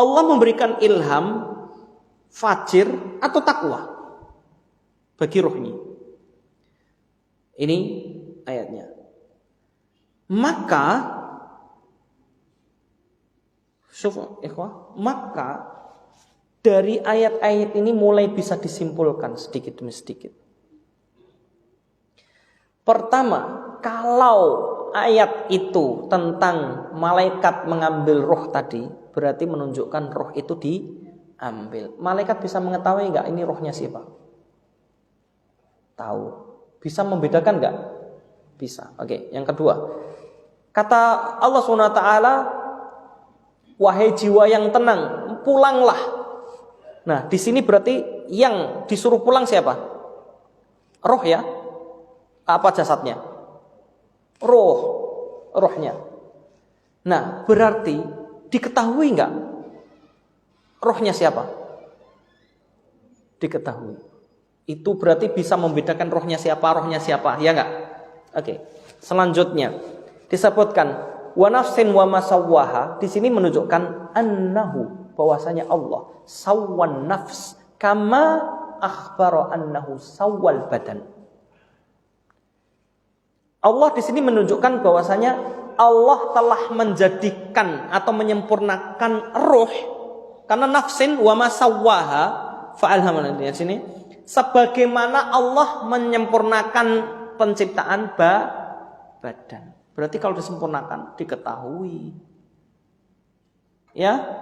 Allah memberikan ilham, fajir atau takwa bagi ruhnya. Ini ayatnya. Maka dari ayat-ayat ini mulai bisa disimpulkan sedikit demi sedikit. Pertama, kalau ayat itu tentang malaikat mengambil roh tadi, berarti menunjukkan roh itu diambil. Malaikat bisa mengetahui enggak ini rohnya siapa? Tahu. Bisa membedakan enggak? Bisa. Oke, yang kedua. Kata Allah SWT, wahai jiwa yang tenang, pulanglah. Nah, di sini berarti yang disuruh pulang siapa? Roh ya? Apa jasadnya? Rohnya. Nah, berarti diketahui enggak rohnya siapa? Diketahui. Itu berarti bisa membedakan rohnya siapa, ya enggak? Oke. Selanjutnya disebutkan wa nafsin wa masawwaha. Di sini menunjukkan annahu, bahwasanya Allah sawwan nafs kama akhbara annahu sawwal badan. Allah di sini menunjukkan bahwasanya Allah telah menjadikan atau menyempurnakan roh, karena nafsin wa masawwaha fa'alhamaha di sini sebagaimana Allah menyempurnakan penciptaan badan. Berarti kalau disempurnakan diketahui. Ya.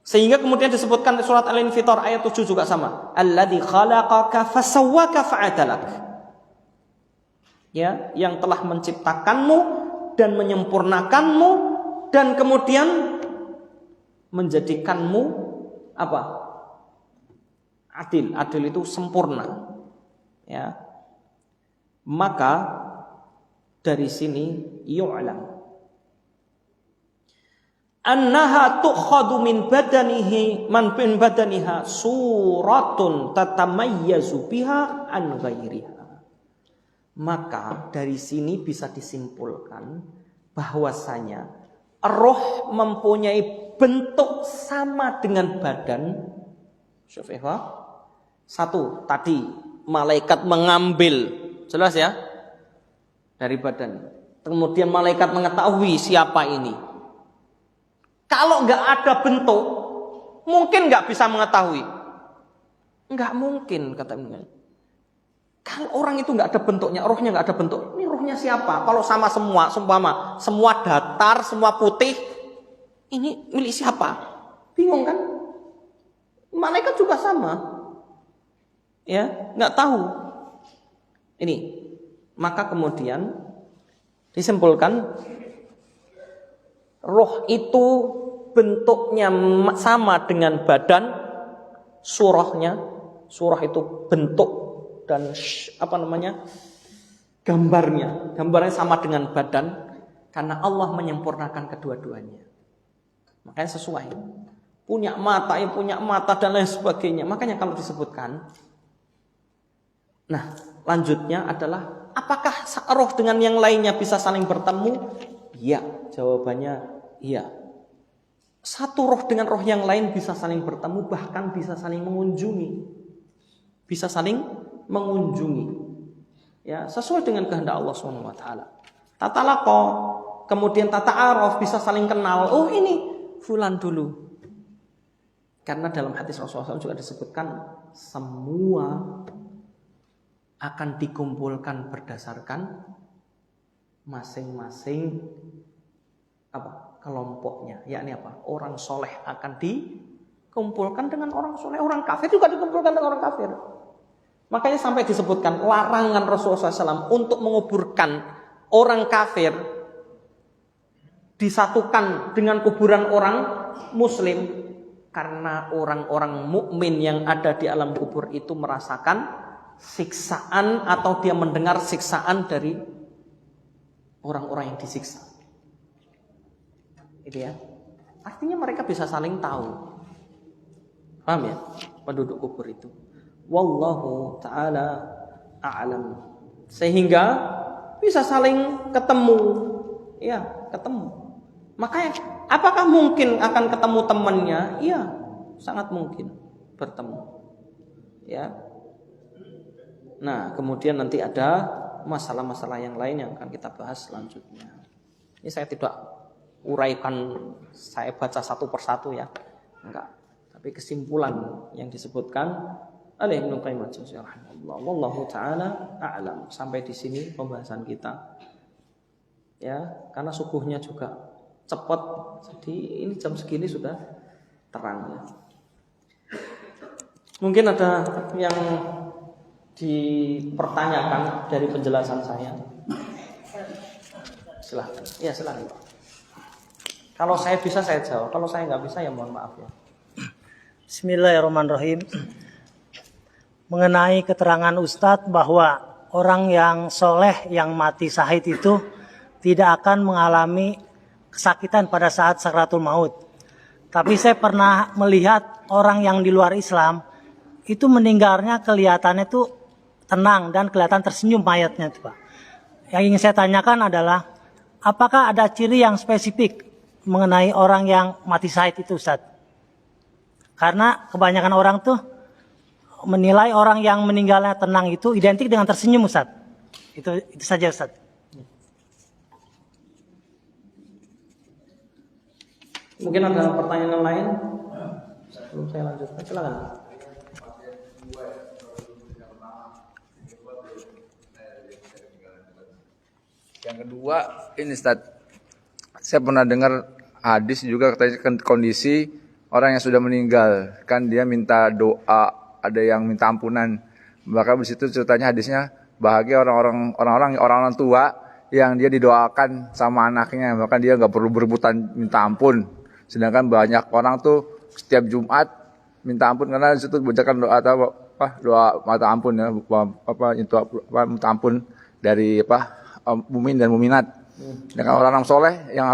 Sehingga kemudian disebutkan di surat Al-Infitar ayat 7 juga sama. Alladzi khalaqaka fasawwaka fa'adalak. Ya, yang telah menciptakanmu dan menyempurnakanmu dan kemudian menjadikanmu apa? Adil. Adil itu sempurna. Ya. Maka dari sini yu'lam annaha tukhadu min badanihi man bin badaniha suratun tatamayyazu biha an ghairiha. Maka dari sini bisa disimpulkan bahwasanya roh mempunyai bentuk sama dengan badan. Satu, tadi malaikat mengambil, jelas ya, dari badan. Kemudian malaikat mengetahui siapa ini. Kalau nggak ada bentuk, mungkin nggak bisa mengetahui. Nggak mungkin, kata Ibnu. Kalau orang itu nggak ada bentuknya, rohnya nggak ada bentuk, ini rohnya siapa? Kalau sama semua datar, semua putih, ini milik siapa? Bingung kan? Malaikat juga sama, ya, nggak tahu. Ini, maka kemudian disimpulkan, roh itu bentuknya sama dengan badan, surah itu bentuk dan gambarnya sama dengan badan, karena Allah menyempurnakan kedua-duanya. Makanya sesuai, punya mata dan lain sebagainya. Makanya kalau disebutkan, nah lanjutnya adalah apakah roh dengan yang lainnya bisa saling bertemu? Iya, jawabannya iya. Satu roh dengan roh yang lain bisa saling bertemu, bahkan bisa saling mengunjungi. Ya, sesuai dengan kehendak Allah Subhanahu wa taala. Tatalaqa, kemudian tata'aruf, bisa saling kenal. Oh, ini fulan dulu. Karena dalam hadis Rasulullah SAW juga disebutkan semua akan dikumpulkan berdasarkan masing-masing kelompoknya. Yakni apa? Orang soleh akan dikumpulkan dengan orang soleh, orang kafir juga dikumpulkan dengan orang kafir. Makanya sampai disebutkan larangan Rasulullah SAW untuk menguburkan orang kafir disatukan dengan kuburan orang muslim, karena orang-orang mukmin yang ada di alam kubur itu merasakan siksaan atau dia mendengar siksaan dari orang-orang yang disiksa. Itu ya. Artinya mereka bisa saling tahu. Paham ya? Penduduk kubur itu. Wallahu ta'ala a'lam. Sehingga bisa saling ketemu. Ya, ketemu. Makanya Apakah mungkin akan ketemu temannya? Iya, sangat mungkin bertemu. Ya. Nah, kemudian nanti ada masalah-masalah yang lain yang akan kita bahas selanjutnya. Ini saya tidak uraikan, saya baca satu persatu ya. Enggak. Tapi kesimpulan yang disebutkan oleh Ibnu Qayyim al-Jauziyah rahimahullah, wallahu taala a'lam. Sampai di sini pembahasan kita. Ya, karena subuhnya juga cepat. Jadi ini jam segini sudah terang ya. Mungkin ada yang dipertanyakan dari penjelasan saya. Silahkan. Ya, silahkan. Kalau saya bisa saya jawab. Kalau saya nggak bisa ya mohon maaf ya. Bismillahirrahmanirrahim. Mengenai keterangan Ustadz bahwa orang yang soleh yang mati syahid itu tidak akan mengalami kesakitan pada saat sakratul maut. Tapi saya pernah melihat orang yang di luar Islam itu meninggalnya kelihatannya itu tenang dan kelihatan tersenyum mayatnya itu, Pak. Yang ingin saya tanyakan adalah apakah ada ciri yang spesifik mengenai orang yang mati syahid itu, Ustadz? Karena kebanyakan orang tuh menilai orang yang meninggalnya tenang itu identik dengan tersenyum, Ustaz. Itu saja, Ustaz. Mungkin ada pertanyaan lain sebelum saya lanjutkan. Silakan. Yang kedua, ini Ustaz, saya pernah dengar hadis juga katanya kondisi orang yang sudah meninggal, kan dia minta doa, ada yang minta ampunan. Bahkan di situ ceritanya hadisnya bahagia orang-orang tua yang dia didoakan sama anaknya, bahkan dia nggak perlu berebutan minta ampun. Sedangkan banyak orang tuh setiap Jumat minta ampun karena di situ bacakan doa doa minta ampun ya, minta ampun dari mumin dan muminat. Dengan orang soleh yang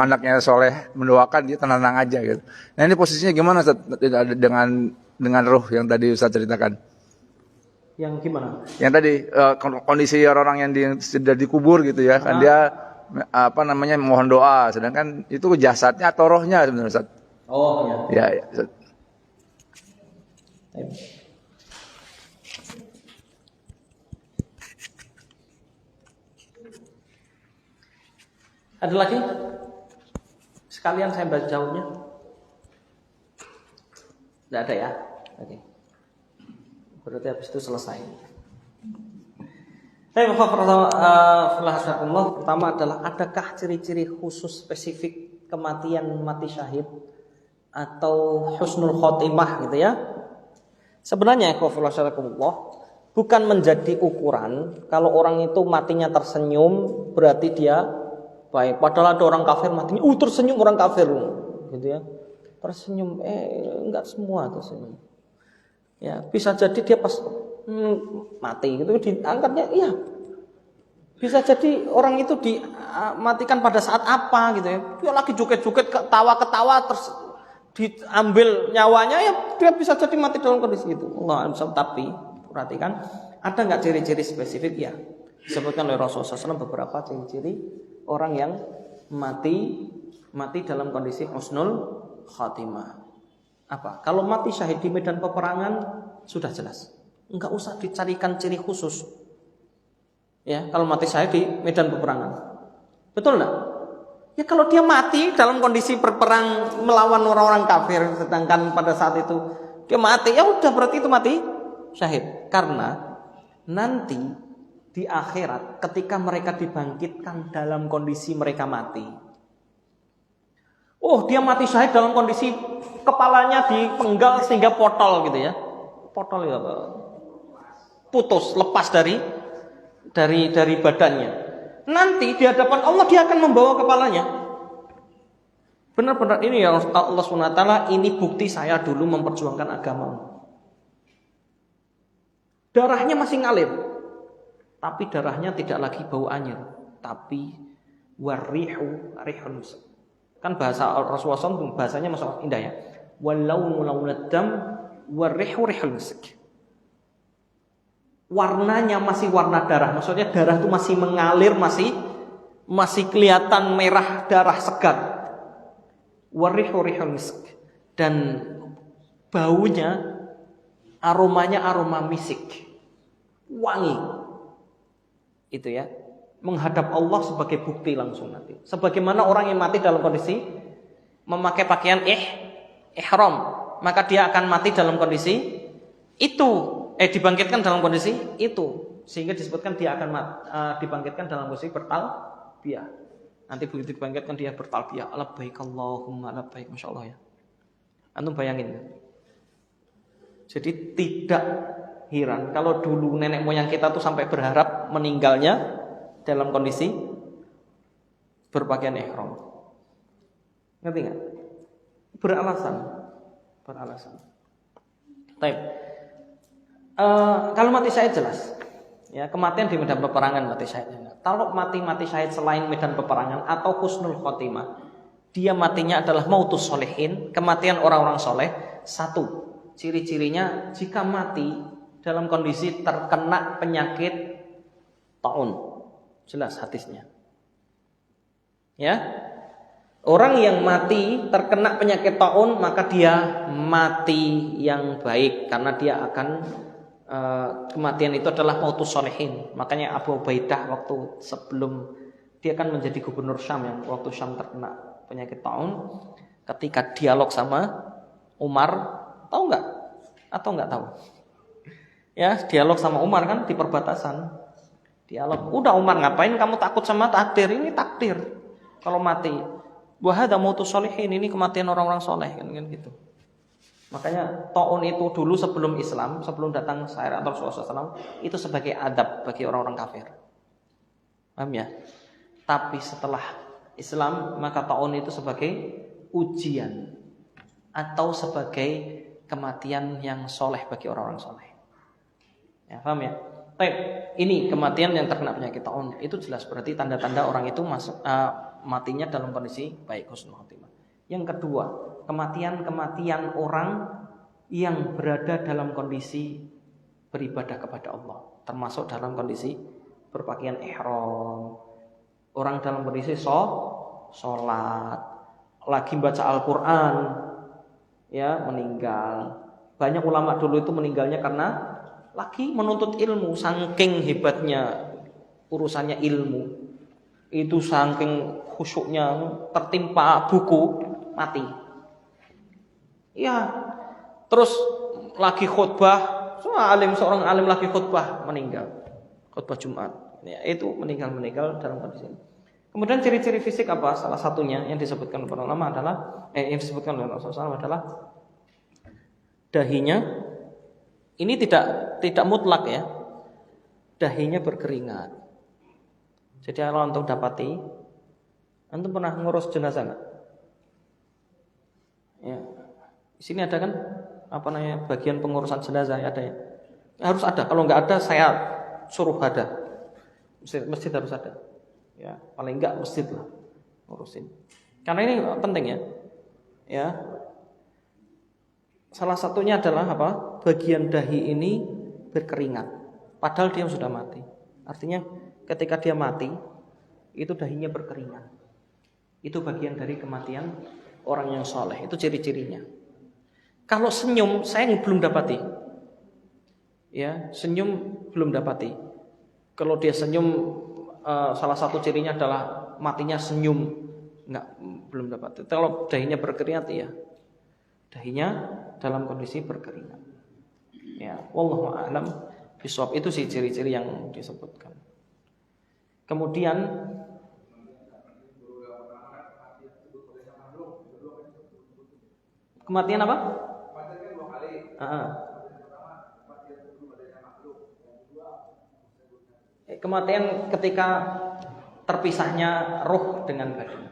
anaknya soleh mendoakan, dia tenang aja gitu. Nah ini posisinya gimana Ustaz, dengan ruh yang tadi Ustaz ceritakan? Yang gimana? Yang tadi kondisi orang yang sudah dikubur gitu ya, kan dia mohon doa, sedangkan itu jasadnya atau rohnya sebenarnya Ustaz? Oh ya. Ya Ustaz. Ada lagi? Sekalian saya baca jawabnya. Tidak ada ya? Oke. Berarti habis itu selesai. Pertama adalah adakah ciri-ciri khusus spesifik kematian mati syahid atau husnul khotimah gitu ya? Sebenarnya bukan menjadi ukuran kalau orang itu matinya tersenyum berarti dia baik. Padahal ada orang kafir matinya tersenyum orang kafir gitu ya. Tersenyum enggak semua tersenyum. Ya, bisa jadi dia pas mati gitu diangkatnya iya. Bisa jadi orang itu dimatikan pada saat apa gitu ya. Dia lagi joget-joget ketawa-ketawa terus diambil nyawanya ya dia bisa jadi mati dalam kondisi itu. Tapi perhatikan ada enggak ciri-ciri spesifik ya? Disebutkan oleh Rasulullah SAW beberapa ciri-ciri orang yang mati dalam kondisi husnul khatimah. Apa? Kalau mati syahid di medan peperangan sudah jelas. Enggak usah dicarikan ciri khusus. Ya, kalau mati syahid di medan peperangan. Betul enggak? Ya kalau dia mati dalam kondisi berperang melawan orang-orang kafir sedangkan pada saat itu dia mati, ya udah berarti itu mati syahid. Karena nanti di akhirat ketika mereka dibangkitkan dalam kondisi mereka mati. Dia mati syahid dalam kondisi kepalanya dipenggal sehingga potol gitu ya. Potol ya, putus, lepas dari badannya. Nanti di hadapan Allah dia akan membawa kepalanya. Benar-benar ini ya Allah SWT, ini bukti saya dulu memperjuangkan agama. Darahnya masih ngalir. Tapi darahnya tidak lagi bau anyir, tapi rihul misk. Kan bahasa Rasulullah SAW bahasanya masuk indah ya. Walau launadam rihul misk. Warnanya masih warna darah, maksudnya darah itu masih mengalir, masih kelihatan merah darah segar. Warihu rihul misk, dan baunya, aromanya aroma misik, wangi. Itu ya, menghadap Allah sebagai bukti langsung nanti. Sebagaimana orang yang mati dalam kondisi memakai pakaian ihram, maka dia akan mati dalam kondisi itu, dibangkitkan dalam kondisi itu, sehingga disebutkan dia akan dibangkitkan dalam kondisi bertalbiyah. Nanti begitu dibangkitkan dia bertalbiyah, labbaik Allahumma labbaik, masya Allah ya. Antum bayangin. Jadi tidak heran kalau dulu nenek moyang kita tuh sampai berharap meninggalnya dalam kondisi berpakaian ihram. Ngerti nggak? Beralasan. Baik. Kalau mati syahid jelas. Ya, kematian di medan peperangan mati syahid. Kalau mati syahid selain medan peperangan atau husnul khotimah, dia matinya adalah mautus solehin, kematian orang-orang soleh. Satu, ciri-cirinya jika mati dalam kondisi terkena penyakit taun. Jelas hadisnya. Ya. Orang yang mati terkena penyakit taun, maka dia mati yang baik karena dia akan kematian itu adalah mautus solehin. Makanya Abu Ubaidah waktu sebelum dia kan menjadi gubernur Syam, yang waktu Syam terkena penyakit taun, ketika dialog sama Umar, tahu nggak? Atau nggak tahu? Ya, dialog sama Umar kan di perbatasan. Dialog, udah Umar ngapain kamu takut sama takdir? Ini takdir. Kalau mati, wahada mautus solehin, ini kematian orang-orang soleh kan gitu. Makanya taun itu dulu sebelum Islam, sebelum datang syariat Rasulullah SAW, itu sebagai adab bagi orang-orang kafir. Paham ya? Tapi setelah Islam, maka taun itu sebagai ujian atau sebagai kematian yang soleh bagi orang-orang soleh. Ya, paham ya? Baik, ini kematian yang terkena penyakit taun itu jelas berarti tanda-tanda orang itu matinya dalam kondisi baik, husnul khotimah. Yang kedua, kematian orang yang berada dalam kondisi beribadah kepada Allah, termasuk dalam kondisi berpakaian ihram, orang dalam kondisi sholat, lagi baca Al-Quran, ya meninggal. Banyak ulama dulu itu meninggalnya karena lagi menuntut ilmu, saking hebatnya urusannya ilmu, itu saking khusyuknya tertimpa buku mati. Ya, terus lagi khutbah, seorang alim lagi khutbah meninggal, khutbah Jumat. Ya, itu meninggal dalam kondisi ini. Kemudian ciri-ciri fisik apa? Salah satunya yang disebutkan oleh ulama adalah yang disebutkan oleh Rasulullah SAW adalah dahinya. Ini tidak mutlak ya. Dahinya berkeringat. Jadi kalau antum dapati, antum pernah ngurus jenazah enggak? Ya. Di sini ada kan bagian pengurusan jenazah ya, ada ya. Harus ada. Kalau enggak ada saya suruh ada. Masjid harus ada. Ya, paling enggak masjid lah ngurusin. Karena ini penting ya. Ya. Salah satunya adalah bagian dahi ini berkeringat. Padahal dia sudah mati. Artinya ketika dia mati, itu dahinya berkeringat. Itu bagian dari kematian orang yang soleh. Itu ciri-cirinya. Kalau senyum, saya belum dapati. Ya, senyum belum dapati. Kalau dia senyum, salah satu cirinya adalah matinya senyum. Belum dapati. Kalau dahinya berkeringat, ya. Dahinya dalam kondisi berkeringat. Ya, wallahu a'lam bishawab. Itu sih ciri-ciri yang disebutkan. Kemudian kematian apa? Kematian ketika terpisahnya ruh dengan badan.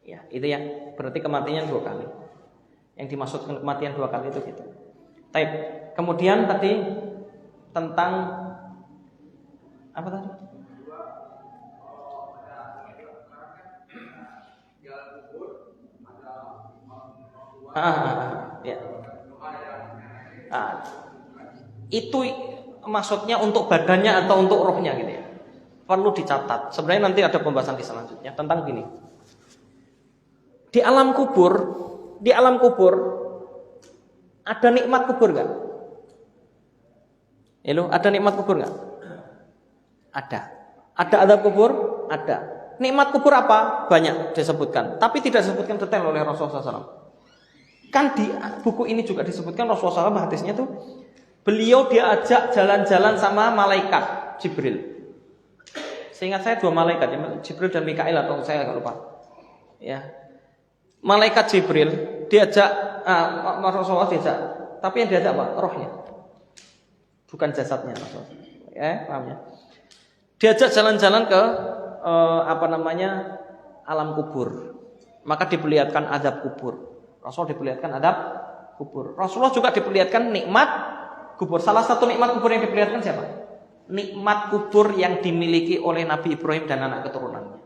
Ya, itu ya. Berarti kematiannya 2 kali. Yang dimaksudkan kematian 2 kali itu gitu. Baik. Kemudian tadi tentang apa tadi? Ya. Itu maksudnya untuk badannya atau untuk rohnya gitu ya. Perlu dicatat. Sebenarnya nanti ada pembahasan di selanjutnya tentang gini. Di alam kubur ada nikmat kubur nggak? Halo, ada nikmat kubur nggak? Ada. Ada azab kubur? Ada. Nikmat kubur apa? Banyak disebutkan, tapi tidak disebutkan detail oleh Rasulullah SAW. Kan di buku ini juga disebutkan Rasulullah SAW hadisnya tuh beliau diajak jalan-jalan sama malaikat Jibril. Seingat saya 2 malaikat, ya, Jibril dan Mikail atau saya agak lupa. Ya, malaikat Jibril diajak, Rasulullah diajak, tapi yang diajak apa? Rohnya, bukan jasadnya Rasulullah. Ya, paham ya? Diajak jalan-jalan ke alam kubur, maka diperlihatkan azab kubur. Rasul diperlihatkan adab kubur. Rasulullah juga diperlihatkan nikmat kubur. Salah satu nikmat kubur yang diperlihatkan siapa? Nikmat kubur yang dimiliki oleh Nabi Ibrahim dan anak keturunannya.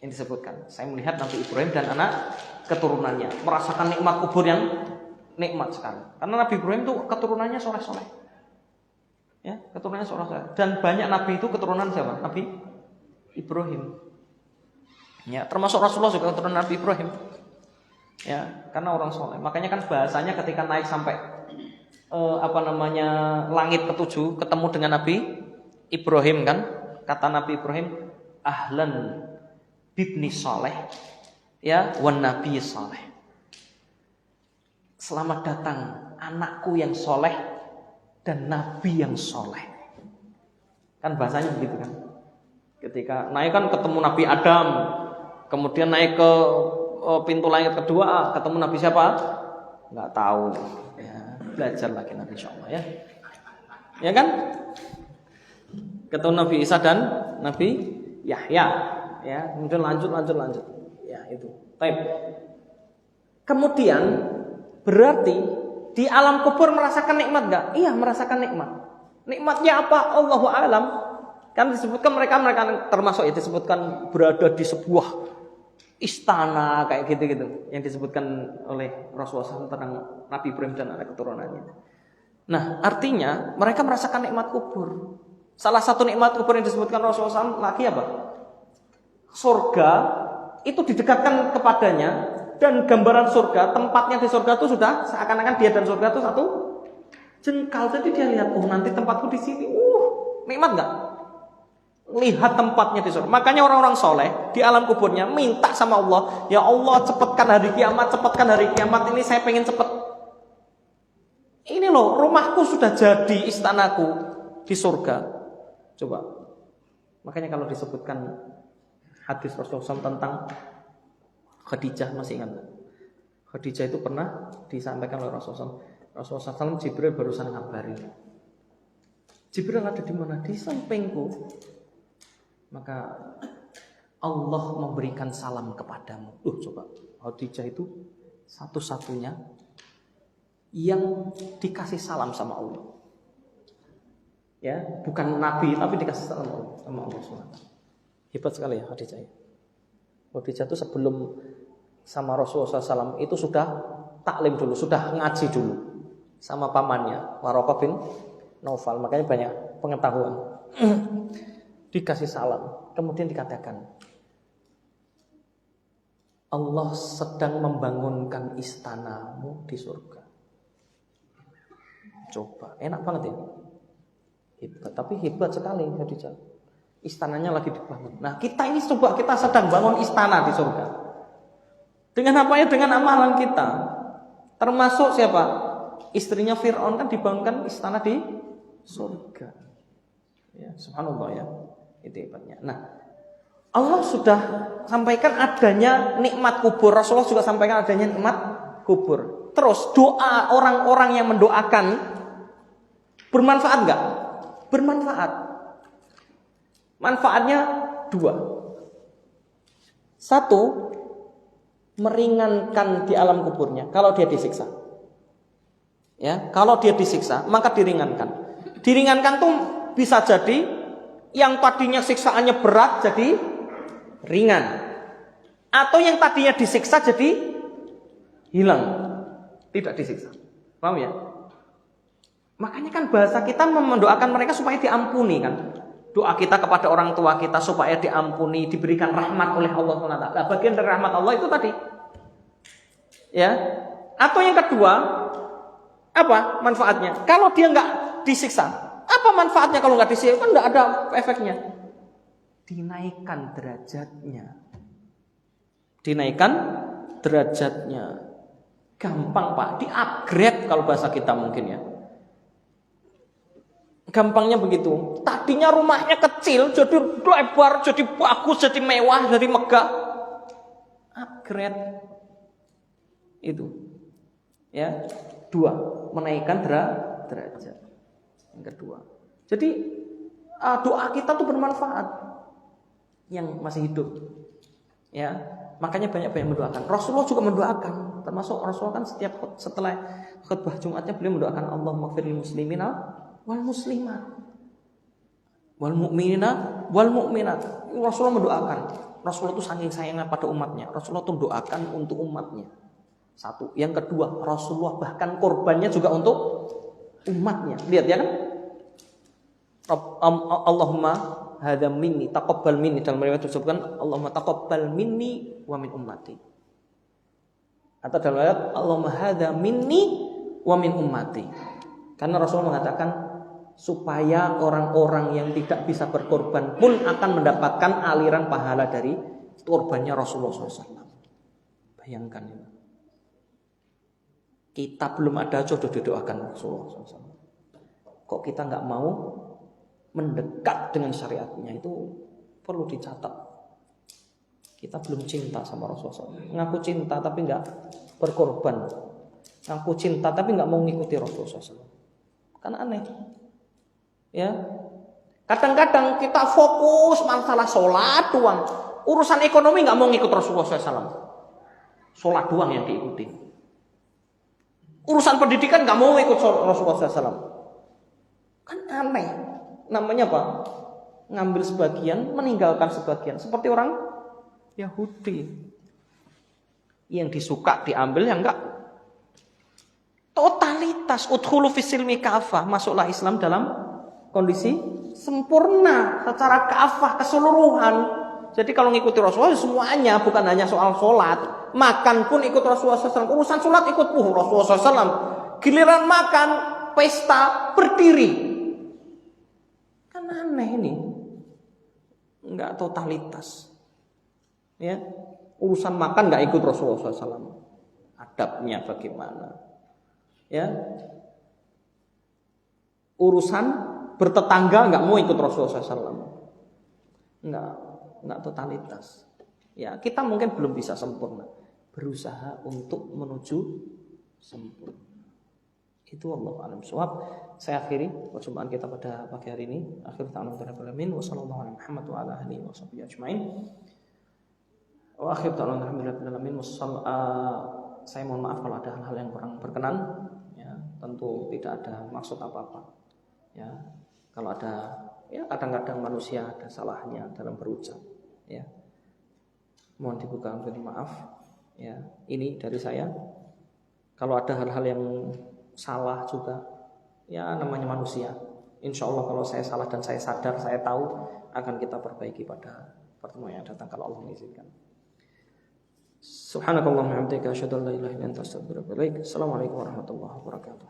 Yang disebutkan, saya melihat Nabi Ibrahim dan anak keturunannya merasakan nikmat kubur yang nikmat sekali. Karena Nabi Ibrahim itu keturunannya soleh-soleh. Ya, keturunannya soleh-soleh. Dan banyak Nabi itu keturunan siapa? Nabi Ibrahim. Ya, termasuk Rasulullah juga keturunan Nabi Ibrahim. Ya, karena orang soleh. Makanya kan bahasanya ketika naik sampai langit ketujuh, ketemu dengan Nabi Ibrahim kan, kata Nabi Ibrahim, ahlan bibni soleh, ya, wan nabi soleh. Selamat datang anakku yang soleh dan nabi yang soleh. Kan bahasanya begitu kan. Ketika naik kan ketemu Nabi Adam, kemudian naik ke pintu langit kedua, ketemu Nabi siapa? Nggak tahu. Ya, belajar lagi nanti insyaallah ya. Ya kan? Ketemu Nabi Isa dan Nabi Yahya. Ya, kemudian lanjut. Ya, itu. Baik. Kemudian berarti di alam kubur merasakan nikmat nggak? Iya, merasakan nikmat. Nikmatnya apa? Allahu a'lam. Kan disebutkan mereka termasuk itu disebutkan berada di sebuah istana kayak gitu-gitu yang disebutkan oleh Rasulullah SAW tentang Nabi Ibrahim dan anak keturunannya. Nah, artinya mereka merasakan nikmat kubur. Salah satu nikmat kubur yang disebutkan Rasulullah SAW lagi apa? Surga itu didekatkan kepadanya, dan gambaran surga, tempatnya di surga itu sudah seakan-akan dia dan surga itu satu jengkal. Jadi dia lihat, oh nanti tempatku di sini, nikmat nggak? Lihat tempatnya di surga. Makanya orang-orang soleh di alam kuburnya minta sama Allah, ya Allah cepatkan hari kiamat ini, saya pengen cepet. Ini loh, rumahku sudah jadi istanaku di surga. Coba. Makanya kalau disebutkan hadis Rasulullah SAW tentang Khadijah, masih ingat? Khadijah itu pernah disampaikan oleh Rasulullah SAW. Jibril barusan ngabarin. Jibril ada di mana? Di sampingku. Maka Allah memberikan salam kepadamu. Coba, Khadijah itu satu-satunya yang dikasih salam sama Allah. Ya, bukan nabi tapi dikasih salam sama Allah SWT. Hebat sekali ya Khadijah. Khadijah itu sebelum sama Rasulullah SAW itu sudah taklim dulu, sudah ngaji dulu sama pamannya Waraqah bin Naufal. Makanya banyak pengetahuan. Dikasih salam, kemudian dikatakan Allah sedang membangunkan istanamu di surga. Coba, enak banget ya. Hebat, tapi hebat sekali Khadijah. Istananya lagi dibangun. Nah, kita ini coba, kita sedang bangun istana di surga. Dengan apa ya? Dengan amalan kita. Termasuk siapa? Istrinya Fir'aun kan dibangunkan istana di surga. Ya, subhanallah ya. Itu hebatnya. Nah, Allah sudah sampaikan adanya nikmat kubur. Rasulullah juga sampaikan adanya nikmat kubur. Terus doa orang-orang yang mendoakan bermanfaat enggak? Bermanfaat. Manfaatnya 2. 1, meringankan di alam kuburnya kalau dia disiksa. Ya, kalau dia disiksa maka diringankan. Diringankan tuh bisa jadi yang tadinya siksaannya berat jadi ringan, atau yang tadinya disiksa jadi hilang, tidak disiksa. Paham ya? Makanya kan bahasa kita mendoakan mereka supaya diampuni kan. Doa kita kepada orang tua kita supaya diampuni, diberikan rahmat oleh Allah SWT. Nah, bagian dari rahmat Allah itu tadi. Ya. Atau yang kedua, apa manfaatnya? Kalau dia nggak disiksa, apa manfaatnya kalau nggak disiksa? Kan nggak ada efeknya. Dinaikkan derajatnya. Dinaikkan derajatnya. Gampang Pak, di-upgrade kalau bahasa kita mungkin ya. Gampangnya begitu. Tadinya rumahnya kecil, jadi lebar, jadi bagus, jadi mewah, jadi megah. Upgrade. Itu. Ya. 2, menaikkan derajat. Yang kedua. Jadi doa kita tuh bermanfaat. Yang masih hidup. Ya. Makanya banyak-banyak mendoakan. Rasulullah juga mendoakan. Termasuk Rasulullah kan setelah khutbah Jumatnya beliau mendoakan Allahumma firlil muslimina wal muslimat wal mu'minina wal mu'minat. Rasulullah mendoakan. Rasulullah itu saking sayangnya pada umatnya. Rasulullah itu doakan untuk umatnya. Satu. Yang kedua, Rasulullah bahkan korbannya juga untuk umatnya. Lihat ya kan? Allahumma hadza minni taqabbal minni, dalam riwayat disebutkan Allahumma taqabbal minni wa min ummati. Atau dalam riwayat Allahumma hadza minni wa min ummati. Karena Rasulullah mengatakan supaya orang-orang yang tidak bisa berkorban pun akan mendapatkan aliran pahala dari korbannya Rasulullah SAW. Bayangkan ini. Kita belum ada jodoh didoakan Rasulullah SAW. Kok kita nggak mau mendekat dengan syariatnya, itu perlu dicatat. Kita belum cinta sama Rasulullah SAW. Ngaku cinta tapi nggak berkorban. Ngaku cinta tapi nggak mau mengikuti Rasulullah SAW. Kan aneh. Ya, kadang-kadang kita fokus masalah sholat doang, urusan ekonomi nggak mau ngikut Rasulullah SAW. Sholat doang yang diikuti. Urusan pendidikan nggak mau ikut Rasulullah SAW. Kan aneh. Namanya apa? Ngambil sebagian, meninggalkan sebagian. Seperti orang Yahudi. Yang disuka diambil, yang enggak. Totalitas. Udkhulu fisilmi kafah. Masuklah Islam dalam kondisi sempurna. Secara kafah, keseluruhan. Jadi kalau ngikuti Rasulullah semuanya. Bukan hanya soal sholat. Makan pun ikut Rasulullah SAW. Urusan sholat ikut Rasulullah SAW. Giliran makan, pesta, berdiri. Kan aneh ini. Enggak totalitas. Ya, urusan makan enggak ikut Rasulullah SAW. Adabnya bagaimana? Ya, urusan bertetangga enggak mau ikut Rasulullah SAW. Enggak totalitas. Ya, kita mungkin belum bisa sempurna. Berusaha untuk menuju sempurna. Itu Allah alam shawab. Saya akhiri perjumpaan kita pada pagi hari ini. Akhir ta'ala alamin wa sallallahu alaihi Muhammad wa ala alihi wa sahbihi ajmain. Wa akhir ta'ala alamin. Saya mohon maaf kalau ada hal-hal yang kurang berkenan. Ya, tentu tidak ada maksud apa-apa. Ya, kalau ada, ya kadang-kadang manusia ada salahnya dalam berucap. Ya, mohon dibuka menjadi maaf. Ya, ini dari saya. Kalau ada hal-hal yang salah juga, ya namanya manusia. Insya Allah kalau saya salah dan saya sadar, saya tahu, akan kita perbaiki pada pertemuan yang datang kalau Allah mengizinkan. Subhanakallahumma wa bihamdika asyhadu an la ilaha illa anta astaghfiruka wa atubu ilaik. Assalamualaikum warahmatullahi wabarakatuh.